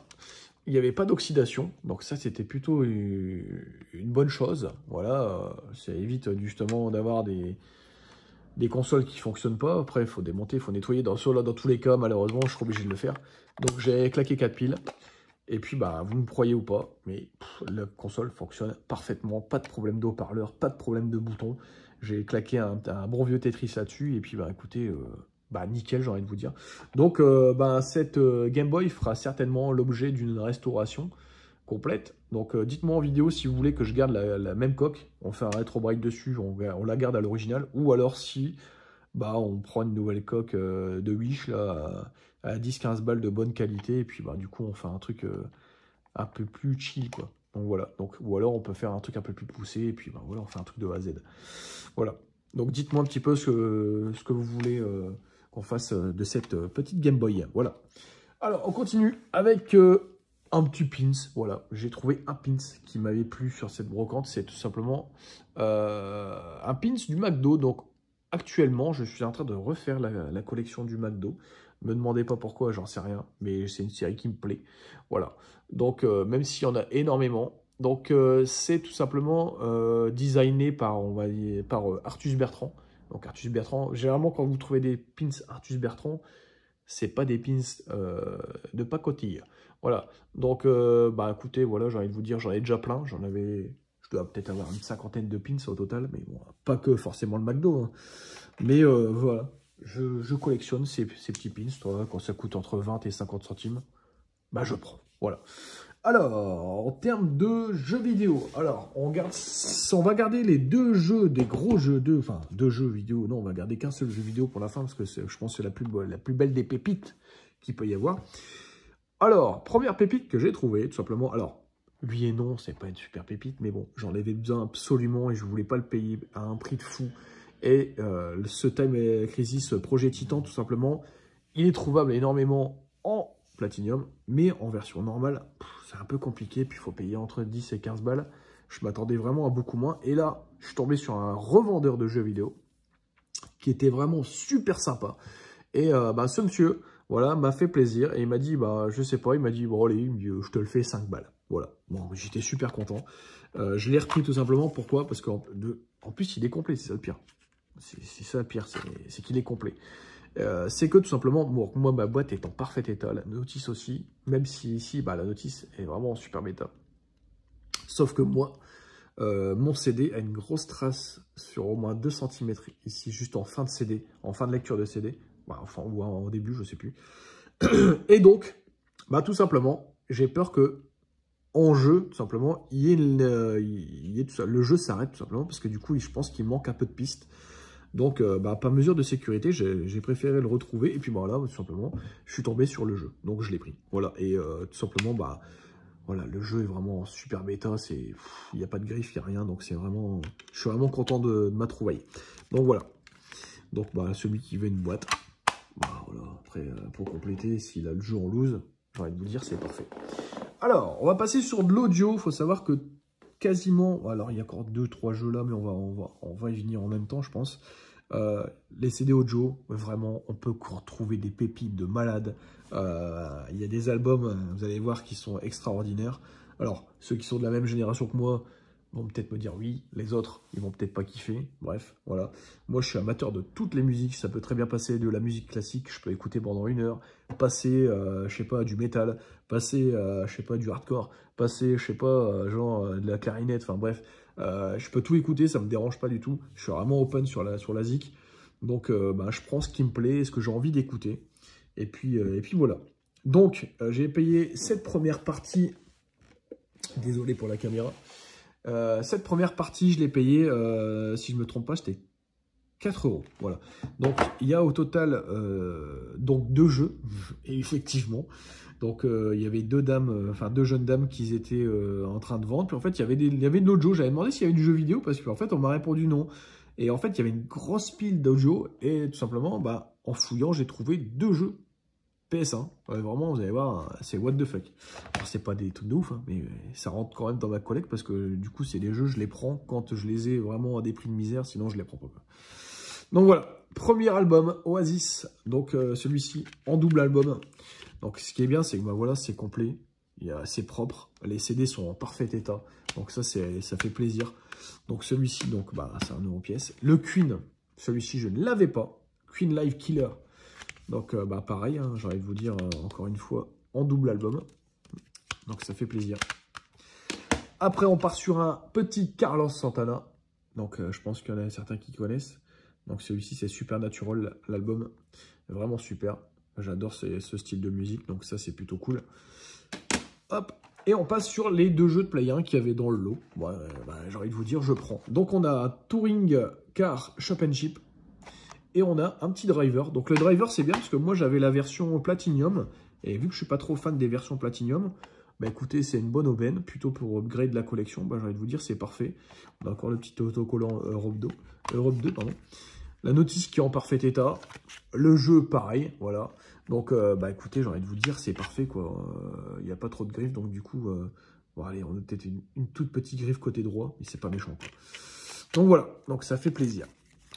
Il n'y avait pas d'oxydation, donc ça c'était plutôt une bonne chose. Voilà, ça évite justement d'avoir des consoles qui ne fonctionnent pas. Après, il faut démonter, il faut nettoyer. Dans tous les cas, malheureusement, je suis obligé de le faire. Donc j'ai claqué 4 piles. Et puis, vous me croyez ou pas, mais la console fonctionne parfaitement. Pas de problème de haut-parleur, pas de problème de bouton. J'ai claqué un bon vieux Tetris là-dessus. Et puis, écoutez, bah, nickel, j'ai envie de vous dire. Donc, cette Game Boy fera certainement l'objet d'une restauration complète. Donc, dites-moi en vidéo si vous voulez que je garde la même coque. On fait un rétro break dessus, on la garde à l'original. Ou alors si on prend une nouvelle coque de Wish là, à 10-15 balles de bonne qualité. Et puis, du coup, on fait un truc un peu plus chill, quoi. Donc, voilà. Donc, ou alors, on peut faire un truc un peu plus poussé. Et puis, voilà, on fait un truc de A à Z. Voilà. Donc, dites-moi un petit peu ce que vous voulez qu'on fasse de cette petite Game Boy. Voilà. Alors, on continue avec un petit pins. Voilà, j'ai trouvé un pins qui m'avait plu sur cette brocante. C'est tout simplement un pins du McDo. Donc, actuellement, je suis en train de refaire la collection du McDo. Ne me demandez pas pourquoi, j'en sais rien. Mais c'est une série qui me plaît. Voilà. Donc, même s'il y en a énormément. Donc, c'est tout simplement designé par Artus Bertrand. Donc, Artus Bertrand, généralement, quand vous trouvez des pins Artus Bertrand, c'est pas des pins de pacotille. Voilà. Donc, écoutez, voilà, j'ai envie de vous dire, j'en ai déjà plein. Je dois peut-être avoir une 50aine de pins au total, mais bon, pas que forcément le McDo. Hein. Mais voilà, je collectionne ces petits pins. Quand ça coûte entre 20 et 50 centimes, je prends. Voilà. Alors, en termes de jeux vidéo, alors on va garder les deux jeux, des gros jeux, deux jeux vidéo. Non, on va garder qu'un seul jeu vidéo pour la fin, parce que je pense que c'est la plus belle des pépites qu'il peut y avoir. Alors, première pépite que j'ai trouvée, tout simplement. Alors, oui et non, c'est pas une super pépite, mais bon, j'en avais besoin absolument et je voulais pas le payer à un prix de fou. Et ce Time Crisis Projet Titan, tout simplement, il est trouvable énormément en Platinum, mais en version normale, c'est un peu compliqué, puis il faut payer entre 10 et 15 balles. Je m'attendais vraiment à beaucoup moins. Et là, je suis tombé sur un revendeur de jeux vidéo qui était vraiment super sympa. Et ce monsieur, voilà, m'a fait plaisir. Et il m'a dit, je sais pas, il m'a dit, bon allez, je te le fais 5 balles. Voilà, bon, j'étais super content. Je l'ai repris tout simplement, pourquoi? Parce qu'en plus, il est complet, c'est ça le pire. C'est ça le pire, c'est qu'il est complet. C'est que tout simplement, moi ma boîte est en parfait état, la notice aussi, même si ici la notice est vraiment en superbe état. Sauf que moi, mon CD a une grosse trace sur au moins 2 cm ici, juste en fin de CD, en fin de lecture de CD, ou en début, je sais plus. Et donc, tout simplement, j'ai peur que en jeu, tout simplement, le jeu s'arrête tout simplement, parce que du coup, je pense qu'il manque un peu de pistes. Donc, par mesure de sécurité, j'ai préféré le retrouver. Et puis, voilà, tout simplement, je suis tombé sur le jeu. Donc, je l'ai pris. Voilà. Et tout simplement, voilà, le jeu est vraiment en super bêta. Il n'y a pas de griffe, il n'y a rien. Donc, je suis vraiment content de ma trouvaille. Donc, voilà. Donc, celui qui veut une boîte. Voilà. Après, pour compléter, s'il a le jeu en loose, j'ai envie de vous dire, c'est parfait. Alors, on va passer sur de l'audio. Il faut savoir que quasiment, alors il y a encore 2-3 jeux là, mais on va y venir en même temps, je pense. Les CD audio, vraiment, on peut retrouver des pépites de malades. Il y a des albums, vous allez voir, qui sont extraordinaires. Alors, ceux qui sont de la même génération que moi vont peut-être me dire oui, les autres, ils vont peut-être pas kiffer. Bref, voilà. Moi, je suis amateur de toutes les musiques. Ça peut très bien passer de la musique classique, je peux écouter pendant 1 heure, passer, je sais pas, du métal, passer, je sais pas, du hardcore, passer, je sais pas, de la clarinette, enfin bref. Je peux tout écouter, ça me dérange pas du tout. Je suis vraiment open sur la zik. Donc, je prends ce qui me plaît, ce que j'ai envie d'écouter. Et puis voilà. Donc, j'ai payé cette première partie. Désolé pour la caméra. Cette première partie, je l'ai payée, si je ne me trompe pas, c'était 4 €. Voilà. Donc, il y a au total 2 jeux, et effectivement. Donc, il y avait 2 jeunes dames qui étaient en train de vendre. Puis, en fait, il y avait de l'audio. J'avais demandé s'il y avait du jeu vidéo, parce qu'en fait, on m'a répondu non. Et en fait, il y avait une grosse pile d'audio. Et tout simplement, en fouillant, j'ai trouvé 2 jeux PS1. Ouais, vraiment, vous allez voir, c'est what the fuck. Alors, c'est pas des trucs de ouf, hein, mais ça rentre quand même dans ma collecte parce que du coup, c'est des jeux, je les prends quand je les ai vraiment à des prix de misère, sinon je les prends pas. Donc voilà, premier album, Oasis. Donc celui-ci en double album. Donc ce qui est bien, c'est que voilà, c'est complet, c'est propre, les CD sont en parfait état. Donc ça fait plaisir. Donc celui-ci, donc c'est un euro pièce. Le Queen, celui-ci, je ne l'avais pas. Queen Live Killer. Donc, pareil, hein, j'ai envie de vous dire, encore une fois, en double album. Donc, ça fait plaisir. Après, on part sur un petit Carlos Santana. Donc, je pense qu'il y en a certains qui connaissent. Donc celui-ci, c'est Supernatural, l'album. Vraiment super. J'adore ce style de musique, donc ça, c'est plutôt cool. Hop. Et on passe sur les 2 jeux de Play 1 qu'il y avait dans le lot. Ouais, j'ai envie de vous dire, je prends. Donc on a Touring Car Championship. Et on a un petit driver. Donc le driver, c'est bien parce que moi, j'avais la version Platinum. Et vu que je suis pas trop fan des versions Platinum, bah écoutez, c'est une bonne aubaine. Plutôt pour upgrade la collection, bah, j'ai envie de vous dire, c'est parfait. On a encore le petit autocollant Europe 2, pardon. La notice qui est en parfait état. Le jeu, pareil, voilà. Donc, bah écoutez, j'ai envie de vous dire, c'est parfait, quoi. Il n'y a pas trop de griffes, donc du coup, bon, allez, on a peut-être une toute petite griffe côté droit, mais c'est pas méchant, quoi. Donc voilà, donc ça fait plaisir.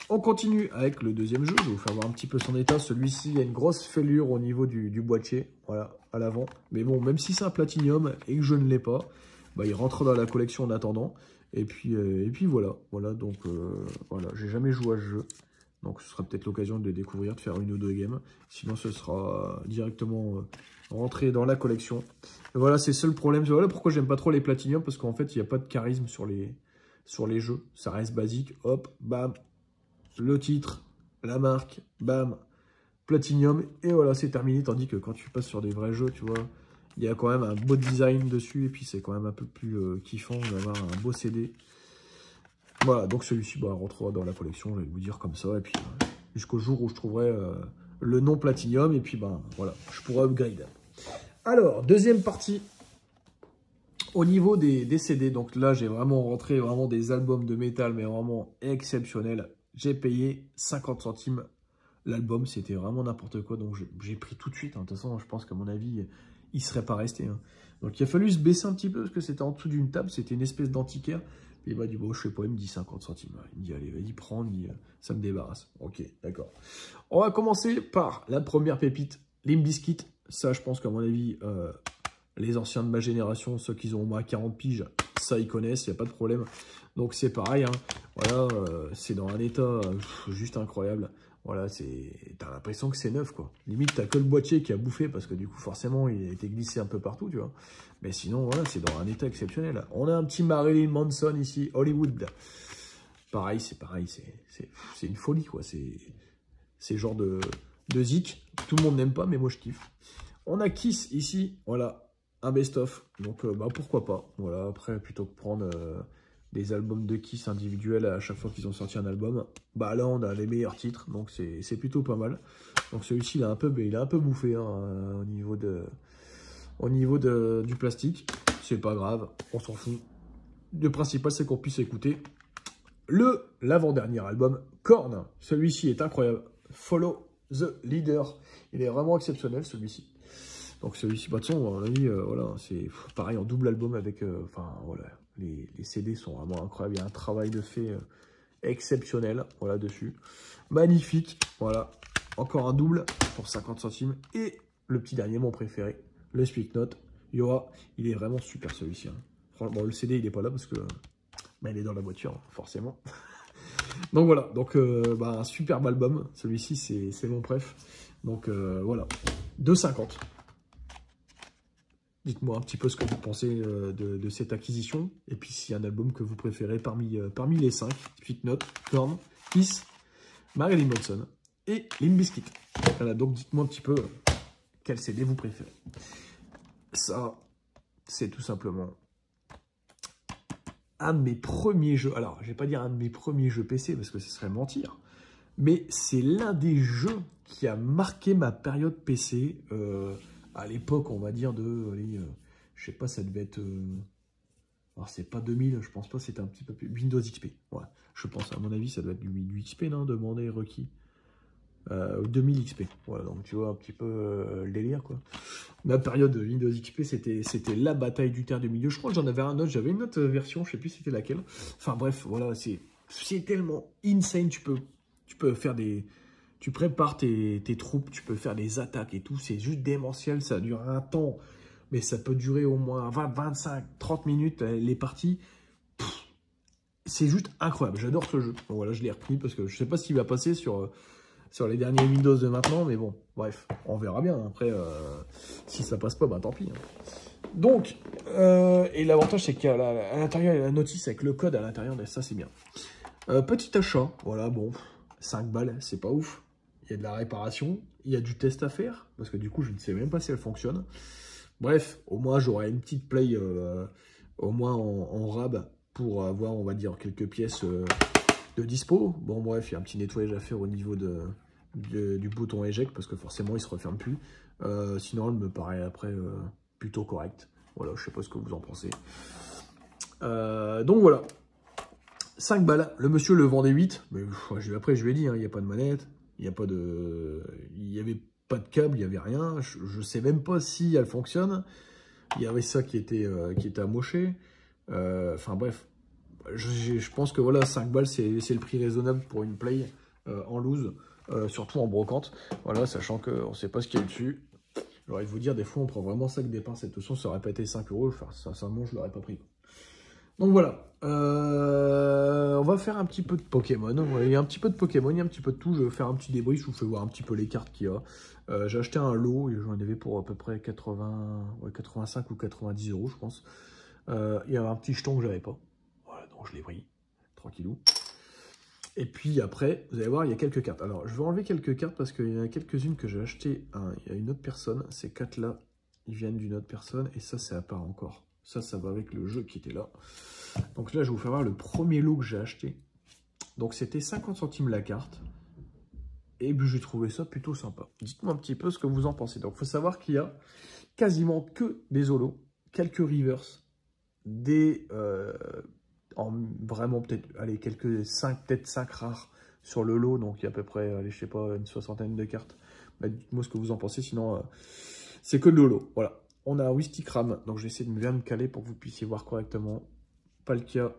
On continue avec le deuxième jeu, je vais vous faire voir un petit peu son état. Celui-ci, il y a une grosse fêlure au niveau du boîtier, voilà, à l'avant. Mais bon, même si c'est un Platinum et que je ne l'ai pas, bah, il rentre dans la collection en attendant. Et puis voilà, donc voilà, j'ai jamais joué à ce jeu. Donc ce sera peut-être l'occasion de le découvrir, de faire 1 ou 2 games. Sinon ce sera directement rentré dans la collection. Et voilà, c'est ça le problème. Voilà pourquoi j'aime pas trop les Platinum, parce qu'en fait il n'y a pas de charisme sur les jeux. Ça reste basique, hop, bam, le titre, la marque, bam, Platinum, et voilà, c'est terminé. Tandis que quand tu passes sur des vrais jeux, tu vois, il y a quand même un beau design dessus, et puis c'est quand même un peu plus kiffant d'avoir un beau CD. Voilà, donc celui-ci bah, rentrera dans la collection, je vais vous dire comme ça, et puis jusqu'au jour où je trouverai le nom Platinum, et puis ben voilà, je pourrai upgrade. Alors, deuxième partie, au niveau des CD, donc là j'ai vraiment rentré des albums de métal, mais vraiment exceptionnels. J'ai payé 50 centimes l'album, c'était vraiment n'importe quoi, donc j'ai pris tout de suite. De toute façon, je pense qu'à mon avis, il ne serait pas resté. Hein. Donc il a fallu se baisser un petit peu, parce que c'était en dessous d'une table, c'était une espèce d'antiquaire. Et il m'a dit, bon, je sais pas, il me dit 50 centimes. Il me dit, allez, vas-y, prends, il me dit, ça me débarrasse. Ok, d'accord. On va commencer par la première pépite, Limp Bizkit. Ça, je pense qu'à mon avis, les anciens de ma génération, ceux qui ont au moins 40 piges, ça, ils connaissent, il n'y a pas de problème. Donc, c'est pareil, hein. Voilà, c'est dans un état juste incroyable. Voilà, t'as l'impression que c'est neuf, quoi. Limite, t'as que le boîtier qui a bouffé, parce que du coup, forcément, il a été glissé un peu partout, tu vois. Mais sinon, voilà, c'est dans un état exceptionnel. On a un petit Marilyn Manson ici, Hollywood. Pareil, c'est une folie, quoi. C'est genre de zik. Tout le monde n'aime pas, mais moi, je kiffe. On a Kiss ici, voilà, un best-of. Donc, bah, pourquoi pas. Voilà, après, plutôt que prendre des albums de Kiss individuels à chaque fois qu'ils ont sorti un album, bah là, on a les meilleurs titres. Donc, c'est plutôt pas mal. Donc, celui-ci, il a un peu bouffé hein, au niveau du plastique. C'est pas grave, on s'en fout. Le principal, c'est qu'on puisse écouter l'avant-dernier album, Korn. Celui-ci est incroyable. Follow the Leader. Il est vraiment exceptionnel, celui-ci. Donc celui-ci, bah, de toute façon, à mon avis, voilà, c'est pareil en double album avec... Enfin, voilà, les CD sont vraiment incroyables. Il y a un travail de fait exceptionnel, voilà, dessus. Magnifique, voilà. Encore un double pour 50 centimes. Et le petit dernier, mon préféré, le Speak Note. Yoa, il est vraiment super, celui-ci. Hein. Bon, le CD, il n'est pas là parce que... Bah, il est dans la voiture, hein, forcément. Donc voilà, donc bah, un superbe album. Celui-ci, c'est mon préf. Donc voilà, 2,50. Dites-moi un petit peu ce que vous pensez de cette acquisition. Et puis s'il y a un album que vous préférez parmi les 5. Speak Note, Korn, Kiss, Marilyn Manson et Limp Bizkit. Voilà, donc dites-moi un petit peu quel CD vous préférez. Ça, c'est tout simplement un de mes premiers jeux. Alors, je ne vais pas dire un de mes premiers jeux PC parce que ce serait mentir. Mais c'est l'un des jeux qui a marqué ma période PC à l'époque, on va dire, je sais pas, ça devait être... alors, c'est pas 2000, je pense pas, c'était un petit peu plus... Windows XP, ouais. Je pense, à mon avis, ça doit être du XP, non? Demandé, requis. 2000 XP, voilà, donc tu vois un petit peu le délire, quoi. Ma période de Windows XP, c'était la bataille du terre du milieu. Je crois que j'en avais un autre, j'avais une autre version, je sais plus c'était laquelle. Enfin bref, voilà, c'est tellement insane, tu peux faire des... Tu prépares tes troupes, tu peux faire des attaques et tout, c'est juste démentiel, ça dure un temps, mais ça peut durer au moins 20, 25, 30 minutes, les parties. C'est juste incroyable, j'adore ce jeu. Donc voilà, je l'ai repris parce que je sais pas s'il va passer sur les derniers Windows de maintenant, mais bon, bref, on verra bien. Après, si ça passe pas, bah tant pis. Hein. Donc, et l'avantage, c'est qu'à l'intérieur, il y a la notice avec le code à l'intérieur, ça c'est bien. Petit achat, voilà, bon, 5 balles, c'est pas ouf. Il y a de la réparation, il y a du test à faire, parce que du coup, je ne sais même pas si elle fonctionne. Bref, au moins, j'aurai une petite play, au moins en rab, pour avoir, on va dire, quelques pièces de dispo. Bon, bref, il y a un petit nettoyage à faire au niveau du bouton éject, parce que forcément, il se referme plus. Sinon, elle me paraît après plutôt correcte. Voilà, je sais pas ce que vous en pensez. Donc voilà. 5 balles. Le monsieur le vendait 8. Mais après, je lui ai dit, hein, il n'y a pas de manette. Il n'y a pas de... Il n'y avait pas de câble, il n'y avait rien. Je ne sais même pas si elle fonctionne. Il y avait ça qui était amoché. Enfin bref. Je pense que voilà, 5 balles, c'est le prix raisonnable pour une play en loose. Surtout en brocante. Voilà, sachant qu'on ne sait pas ce qu'il y a dessus. J'aurais de vous dire, des fois, on prend vraiment ça avec des pincettes. De toute façon, ça aurait pas été 5 €. Enfin, sincèrement, je ne l'aurais pas pris. Donc voilà, on va faire un petit peu de Pokémon. Il y a un petit peu de Pokémon, il y a un petit peu de tout. Je vais faire un petit débrief, je vous fais voir un petit peu les cartes qu'il y a. J'ai acheté un lot, et j'en avais pour à peu près 85 ou 90 €, je pense. Il y avait un petit jeton que j'avais pas. Voilà, donc je l'ai pris, tranquillou. Et puis après, vous allez voir, il y a quelques cartes. Alors, je vais enlever quelques cartes parce qu'il y en a quelques-unes que j'ai achetées il y a une autre personne. Ces 4-là, ils viennent d'une autre personne, et ça, c'est à part encore. Ça va avec le jeu qui était là. Donc là, je vais vous faire voir le premier lot que j'ai acheté. Donc c'était 50 centimes la carte. Et puis j'ai trouvé ça plutôt sympa. Dites-moi un petit peu ce que vous en pensez. Donc il faut savoir qu'il y a quasiment que des holos, quelques reverse, des... vraiment peut-être, allez, peut-être 5 rares sur le lot. Donc il y a à peu près, allez, je sais pas, une 60aine de cartes. Bah, dites-moi ce que vous en pensez, sinon c'est que de l'holo. Voilà. On a un Wistikram, donc je vais essayer de bien me caler pour que vous puissiez voir correctement. Palkia,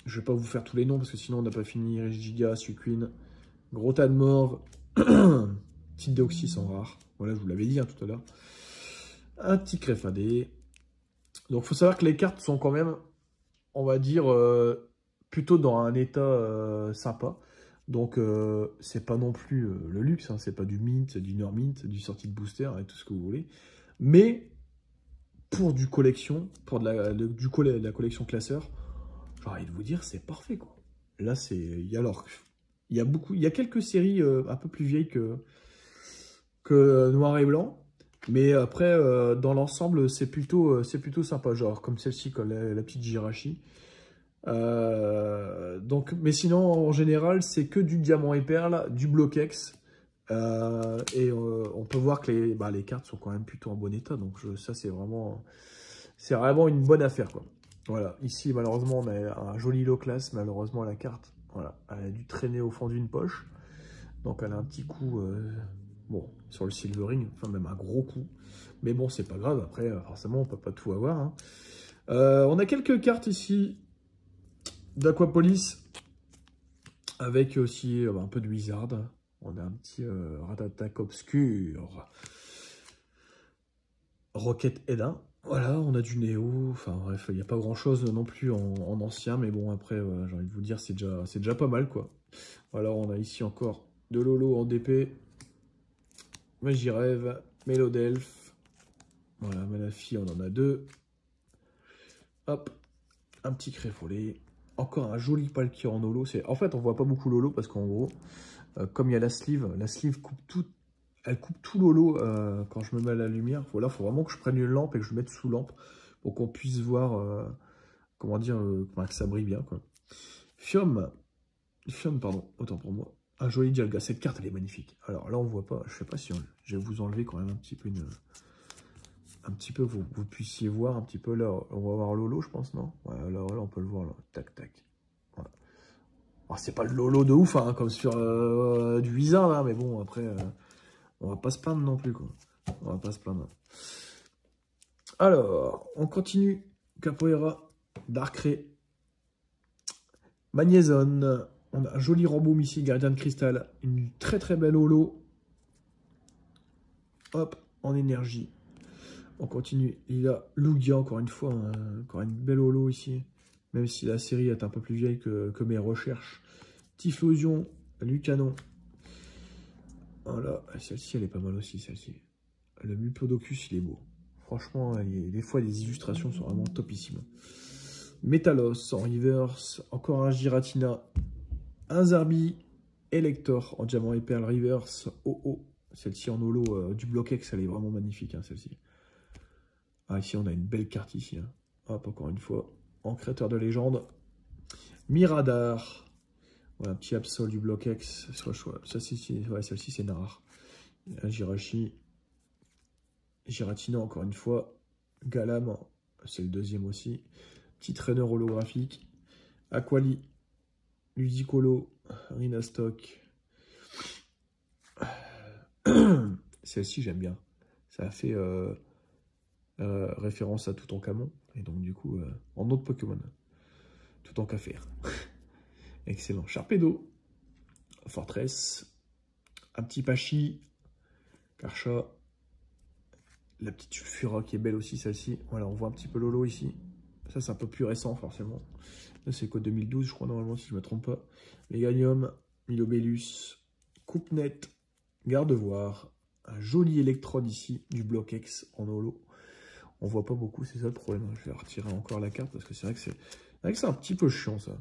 je ne vais pas vous faire tous les noms parce que sinon on n'a pas fini. Regigiga, Suquin, Grota de Morve, petite Deoxys en rare. Voilà, je vous l'avais dit tout à l'heure. Un petit Crefadé. Donc il faut savoir que les cartes sont quand même, on va dire, plutôt dans un état sympa. Donc c'est pas non plus le luxe, hein, c'est pas du mint, c'est du normint, du sortie de booster et tout ce que vous voulez. Mais pour du collection, pour de la collection classeur, j'ai envie de vous dire, c'est parfait, quoi. Là, c'est... il y a quelques séries un peu plus vieilles que Noir et Blanc. Mais après, dans l'ensemble, c'est plutôt sympa. Genre, comme celle-ci, la petite Jirachi. Donc, mais sinon, en général, c'est que du diamant et perle, du Bloquex. Et on peut voir que les cartes sont quand même plutôt en bon état, donc ça c'est vraiment une bonne affaire, quoi. Voilà, ici malheureusement on a un joli lot class, malheureusement la carte, voilà, elle a dû traîner au fond d'une poche, donc elle a un petit coup, bon, sur le silvering, enfin même un gros coup, mais bon c'est pas grave, après forcément on peut pas tout avoir, hein. On a quelques cartes ici d'Aquapolis, avec aussi un peu de Wizard. On a un petit Ratatak obscur. Rocket Edda. Voilà, on a du Néo. Enfin bref, il n'y a pas grand chose non plus en ancien. Mais bon, après, j'ai envie de vous dire, c'est déjà pas mal, quoi. Voilà, on a ici encore de Lolo en DP. Magirève, Mélodelph. Voilà, Malafi, on en a 2. Hop, un petit Créfollet. Encore un joli Palkia en holo. En fait, on voit pas beaucoup l'holo parce qu'en gros... comme il y a la sleeve coupe tout, elle coupe tout l'holo quand je me mets à la lumière. Voilà, il faut vraiment que je prenne une lampe et que je mette sous lampe pour qu'on puisse voir, comment dire, que ça brille bien, quoi. Fium, pardon, autant pour moi. Un joli Dialga. Cette carte, elle est magnifique. Alors là, on voit pas, je sais pas si je vais vous enlever quand même un petit peu, vous puissiez voir un petit peu là. On va voir l'holo, je pense, non? Ouais, là, on peut le voir, là. Tac, tac. Voilà. C'est pas le lolo de ouf, hein, comme sur du Wizard, là, mais bon, après, on va pas se plaindre non plus, quoi. On va pas se plaindre. Alors, on continue. Capoeira, Darkrai, Magnézone. On a un joli Ramboum ici, Gardien de Cristal. Une très très belle holo. Hop, en énergie. On continue. Il y a Lugia, encore une fois, encore une belle holo ici. Même si la série est un peu plus vieille que mes recherches. Typhlosion, Lucanon. Voilà, celle-ci, elle est pas mal aussi, celle-ci. Le Mupodocus, il est beau. Franchement, des fois, les illustrations sont vraiment topissimes. Métalos en reverse. Encore un Giratina. Un Zarbi. Elector en diamant et perle reverse. Celle-ci en holo du Block-X, elle est vraiment magnifique, hein, celle-ci. Ah, ici, on a une belle carte ici. Hein. Hop, encore une fois. En créateur de légende. Miradar. Voilà, un petit Absol du Block-X. Ça, ouais, celle-ci, c'est rare. Jirachi. Giratina, encore une fois. Galam, c'est le deuxième aussi. Petit trainer holographique. Aquali. Ludicolo. Rinastock. Celle-ci, j'aime bien. Ça a fait référence à Toutankhamon. Et donc, du coup, en autre Pokémon. Tout en café. Excellent. Sharpedo. Fortress. Un petit Pachi. Karcha. La petite Fura qui est belle aussi, celle-ci. Voilà, on voit un petit peu Lolo ici. Ça, c'est un peu plus récent, forcément. Là, c'est quoi, 2012, je crois, normalement, si je ne me trompe pas. Meganium. Milobellus. Coupe-net. Gardevoir. Un joli Electrode ici, du Block-X en holo. On voit pas beaucoup, c'est ça le problème. Je vais retirer encore la carte, parce que c'est vrai que c'est un petit peu chiant, ça.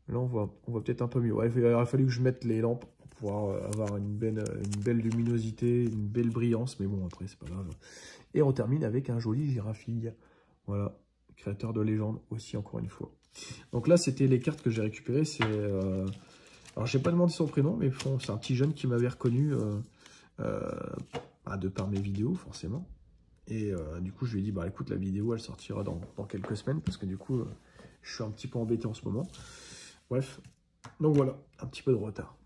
Là, on voit peut-être un peu mieux. Ouais, il aurait fallu que je mette les lampes pour pouvoir avoir une belle luminosité, une belle brillance. Mais bon, après, c'est pas grave. Et on termine avec un joli Girafille. Voilà, créateur de légende aussi, encore une fois. Donc là, c'était les cartes que j'ai récupérées. Alors, j'ai pas demandé son prénom, mais bon, c'est un petit jeune qui m'avait reconnu de par mes vidéos, forcément. Et du coup, je lui ai dit, bah écoute, la vidéo, elle sortira dans quelques semaines, parce que du coup, je suis un petit peu embêté en ce moment. Bref, donc voilà, un petit peu de retard.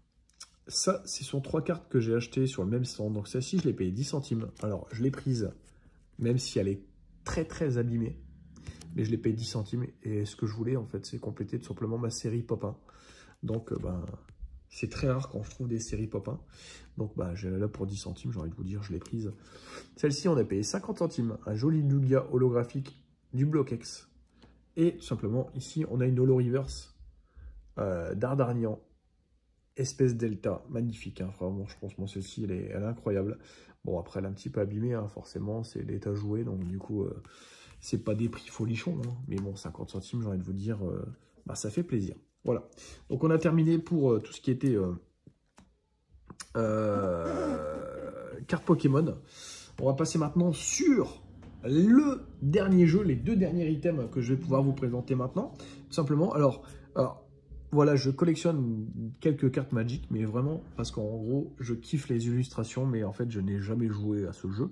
Ça, ce sont 3 cartes que j'ai achetées sur le même stand. Donc celle-ci, je l'ai payée 10 centimes. Alors, je l'ai prise, même si elle est très très abîmée. Mais je l'ai payée 10 centimes. Et ce que je voulais, en fait, c'est compléter tout simplement ma série Pop 1. Donc, c'est très rare quand je trouve des séries Pop 1. Donc, là, pour 10 centimes, j'ai envie de vous dire, je l'ai prise. Celle-ci, on a payé 50 centimes. Un joli Lugia holographique du Block-X. Et tout simplement, ici, on a une holo reverse d'Ardarnian. Espèce Delta. Magnifique, hein, vraiment, je pense, moi, celle-ci, elle est incroyable. Bon, après, elle est un petit peu abîmée, hein, forcément, c'est l'état joué. Donc, du coup, c'est pas des prix folichons. Hein, mais bon, 50 centimes, j'ai envie de vous dire, ça fait plaisir. Voilà. Donc, on a terminé pour tout ce qui était carte Pokémon. On va passer maintenant sur le dernier jeu, les 2 derniers items que je vais pouvoir vous présenter maintenant. Tout simplement, alors voilà, je collectionne quelques cartes Magic, mais vraiment parce qu'en gros, je kiffe les illustrations, mais en fait, je n'ai jamais joué à ce jeu,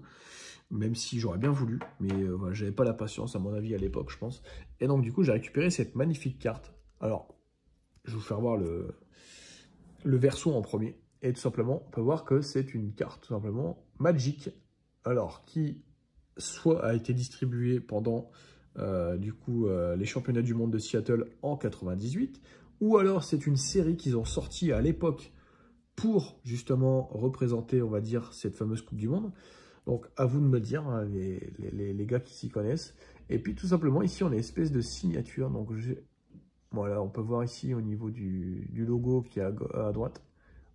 même si j'aurais bien voulu, mais voilà, j'avais pas la patience, à mon avis, à l'époque, je pense. Et donc, du coup, j'ai récupéré cette magnifique carte. Alors, je vais vous faire voir le verso en premier. Et tout simplement, on peut voir que c'est une carte, tout simplement, Magic. Alors, qui soit a été distribuée pendant, les championnats du monde de Seattle en 98, ou alors c'est une série qu'ils ont sortie à l'époque pour, justement, représenter, on va dire, cette fameuse Coupe du Monde. Donc, à vous de me dire, hein, les gars qui s'y connaissent. Et puis, tout simplement, ici, on a une espèce de signature. Donc, voilà, on peut voir ici, au niveau du logo qui est à droite,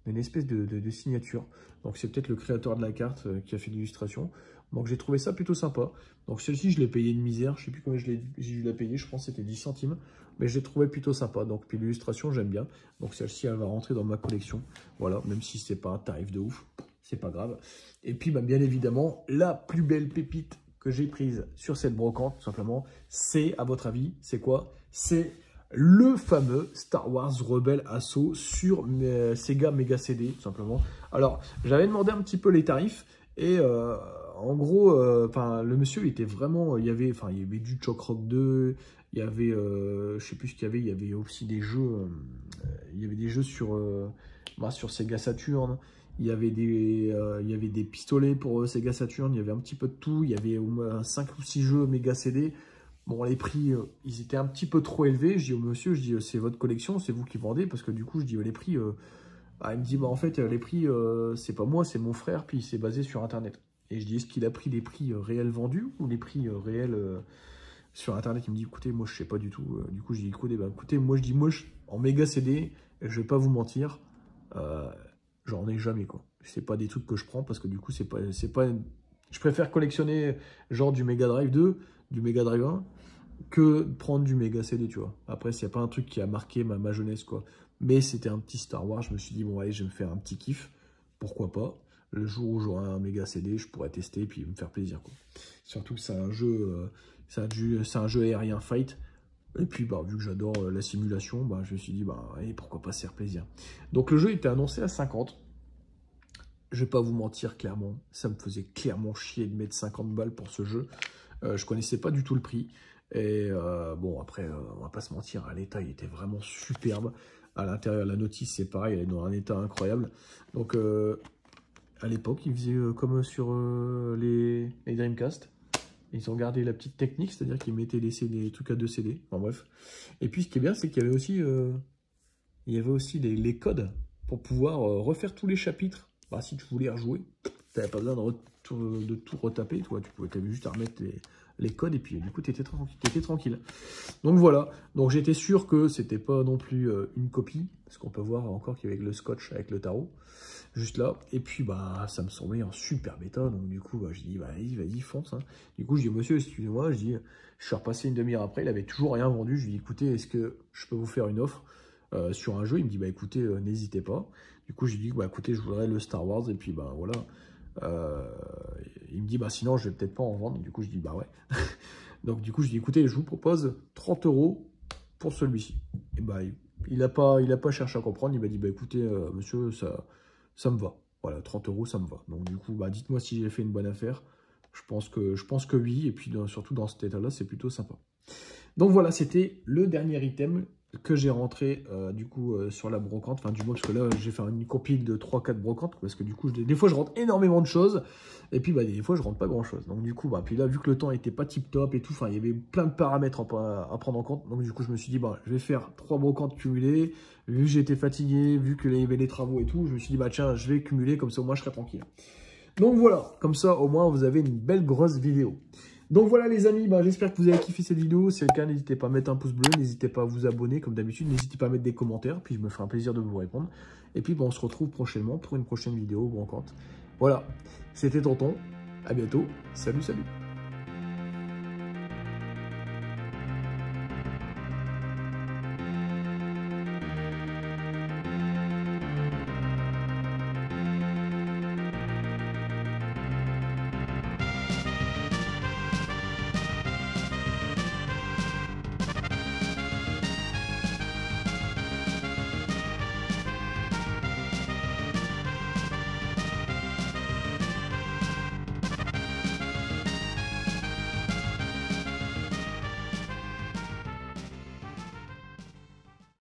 une espèce de signature. Donc, c'est peut-être le créateur de la carte qui a fait l'illustration. Donc, j'ai trouvé ça plutôt sympa. Donc, celle-ci, je l'ai payé une misère. Je ne sais plus combien j'ai dû la payer. Je pense que c'était 10 centimes. Mais je l'ai trouvé plutôt sympa. Donc, puis l'illustration, j'aime bien. Donc, celle-ci, elle va rentrer dans ma collection. Voilà, même si ce n'est pas un tarif de ouf. C'est pas grave. Et puis, bien évidemment, la plus belle pépite que j'ai prise sur cette brocante, tout simplement, c'est, à votre avis, c'est quoi? C'est le fameux Star Wars Rebel Assault sur Sega Mega CD, tout simplement. Alors, j'avais demandé un petit peu les tarifs et en gros, le monsieur était vraiment, il y avait du Choc Rock 2, il y avait, je sais plus ce qu'il y avait aussi des jeux, sur Sega Saturn. Il y avait des pistolets pour Sega Saturn, il y avait un petit peu de tout, il y avait au moins 5 ou 6 jeux Mega CD. Bon, les prix, ils étaient un petit peu trop élevés. Je dis au monsieur, c'est votre collection, c'est vous qui vendez, parce que du coup, je dis les prix, il me dit, en fait, les prix, c'est pas moi, c'est mon frère, puis c'est basé sur Internet. Et je dis, est-ce qu'il a pris les prix réels vendus ou les prix réels sur Internet? Il me dit, écoutez, moi, je sais pas du tout. Du coup, je dis, écoutez, moi, en méga CD, je vais pas vous mentir, j'en ai jamais, quoi. C'est pas des trucs que je prends, parce que du coup, c'est pas... Je préfère collectionner, genre, du Mega Drive 2, du Mega Drive 1, que prendre du méga CD, tu vois. Après, s'il n'y a pas un truc qui a marqué ma jeunesse, quoi. Mais c'était un petit Star Wars, je me suis dit, bon, allez, je vais me faire un petit kiff. Pourquoi pas? Le jour où j'aurai un méga CD, je pourrais tester et puis me faire plaisir, quoi. Surtout que c'est un jeu, c'est un jeu aérien fight. Et puis, bah, vu que j'adore la simulation, bah, je me suis dit, bah, allez, pourquoi pas se faire plaisir. Donc, le jeu était annoncé à 50. Je vais pas vous mentir, clairement, ça me faisait clairement chier de mettre 50 balles pour ce jeu. Je connaissais pas du tout le prix. Et bon, après, on va pas se mentir, à l'état, il était vraiment superbe. À l'intérieur, la notice, c'est pareil, elle est dans un état incroyable. Donc, à l'époque, ils faisaient comme sur les Dreamcast. Ils ont gardé la petite technique, c'est-à-dire qu'ils mettaient les trucs à 2 CD. Enfin bref. Et puis, ce qui est bien, c'est qu'il y avait aussi, les codes pour pouvoir refaire tous les chapitres. Bah, si tu voulais rejouer, tu n'avais pas besoin de tout retaper. Toi, tu avais juste à remettre les codes et puis du coup, tu étais tranquille. Donc voilà. Donc j'étais sûr que c'était pas non plus une copie, parce qu'on peut voir encore qu'il y avait le scotch avec le tarot, juste là. Et puis, bah, ça me semblait un super bêta. Donc du coup, bah, je dis, vas-y, fonce. Hein. Du coup, je dis, monsieur, excusez-moi, je suis repassé une demi-heure après, il avait toujours rien vendu. Je lui dis, écoutez, est-ce que je peux vous faire une offre sur un jeu? Il me dit, bah écoutez, n'hésitez pas. Du coup, je lui dis, bah écoutez, je voudrais le Star Wars, et puis bah voilà. Il me dit, bah sinon, je vais peut-être pas en vendre. Du coup, je dis, bah ouais. Donc du coup, je dis, écoutez, je vous propose 30 € pour celui-ci. Et bah, il a pas cherché à comprendre. Il m'a dit, bah écoutez, monsieur, ça me va. Voilà, 30 € ça me va. Donc du coup, bah dites-moi si j'ai fait une bonne affaire. Je pense que oui. Et puis surtout dans cet état-là, c'est plutôt sympa. Donc voilà, c'était le dernier item que j'ai rentré du coup sur la brocante, enfin du moins parce que là j'ai fait une compile de 3-4 brocantes, parce que du coup des fois je rentre énormément de choses et puis bah, des fois je rentre pas grand chose, donc du coup bah, puis là vu que le temps était pas tip top et tout, enfin il y avait plein de paramètres à prendre en compte, donc du coup je me suis dit bah je vais faire 3 brocantes cumulées, vu que j'étais fatigué, vu qu'il y avait les travaux et tout, je me suis dit bah tiens je vais cumuler, comme ça au moins je serai tranquille. Donc voilà, comme ça au moins vous avez une belle grosse vidéo. Donc voilà les amis, bah, j'espère que vous avez kiffé cette vidéo. Si c'est le cas, n'hésitez pas à mettre un pouce bleu, n'hésitez pas à vous abonner comme d'habitude, n'hésitez pas à mettre des commentaires, puis je me ferai un plaisir de vous répondre. Et puis bah, on se retrouve prochainement pour une prochaine vidéo brocante. Voilà, c'était Tonton, à bientôt, salut.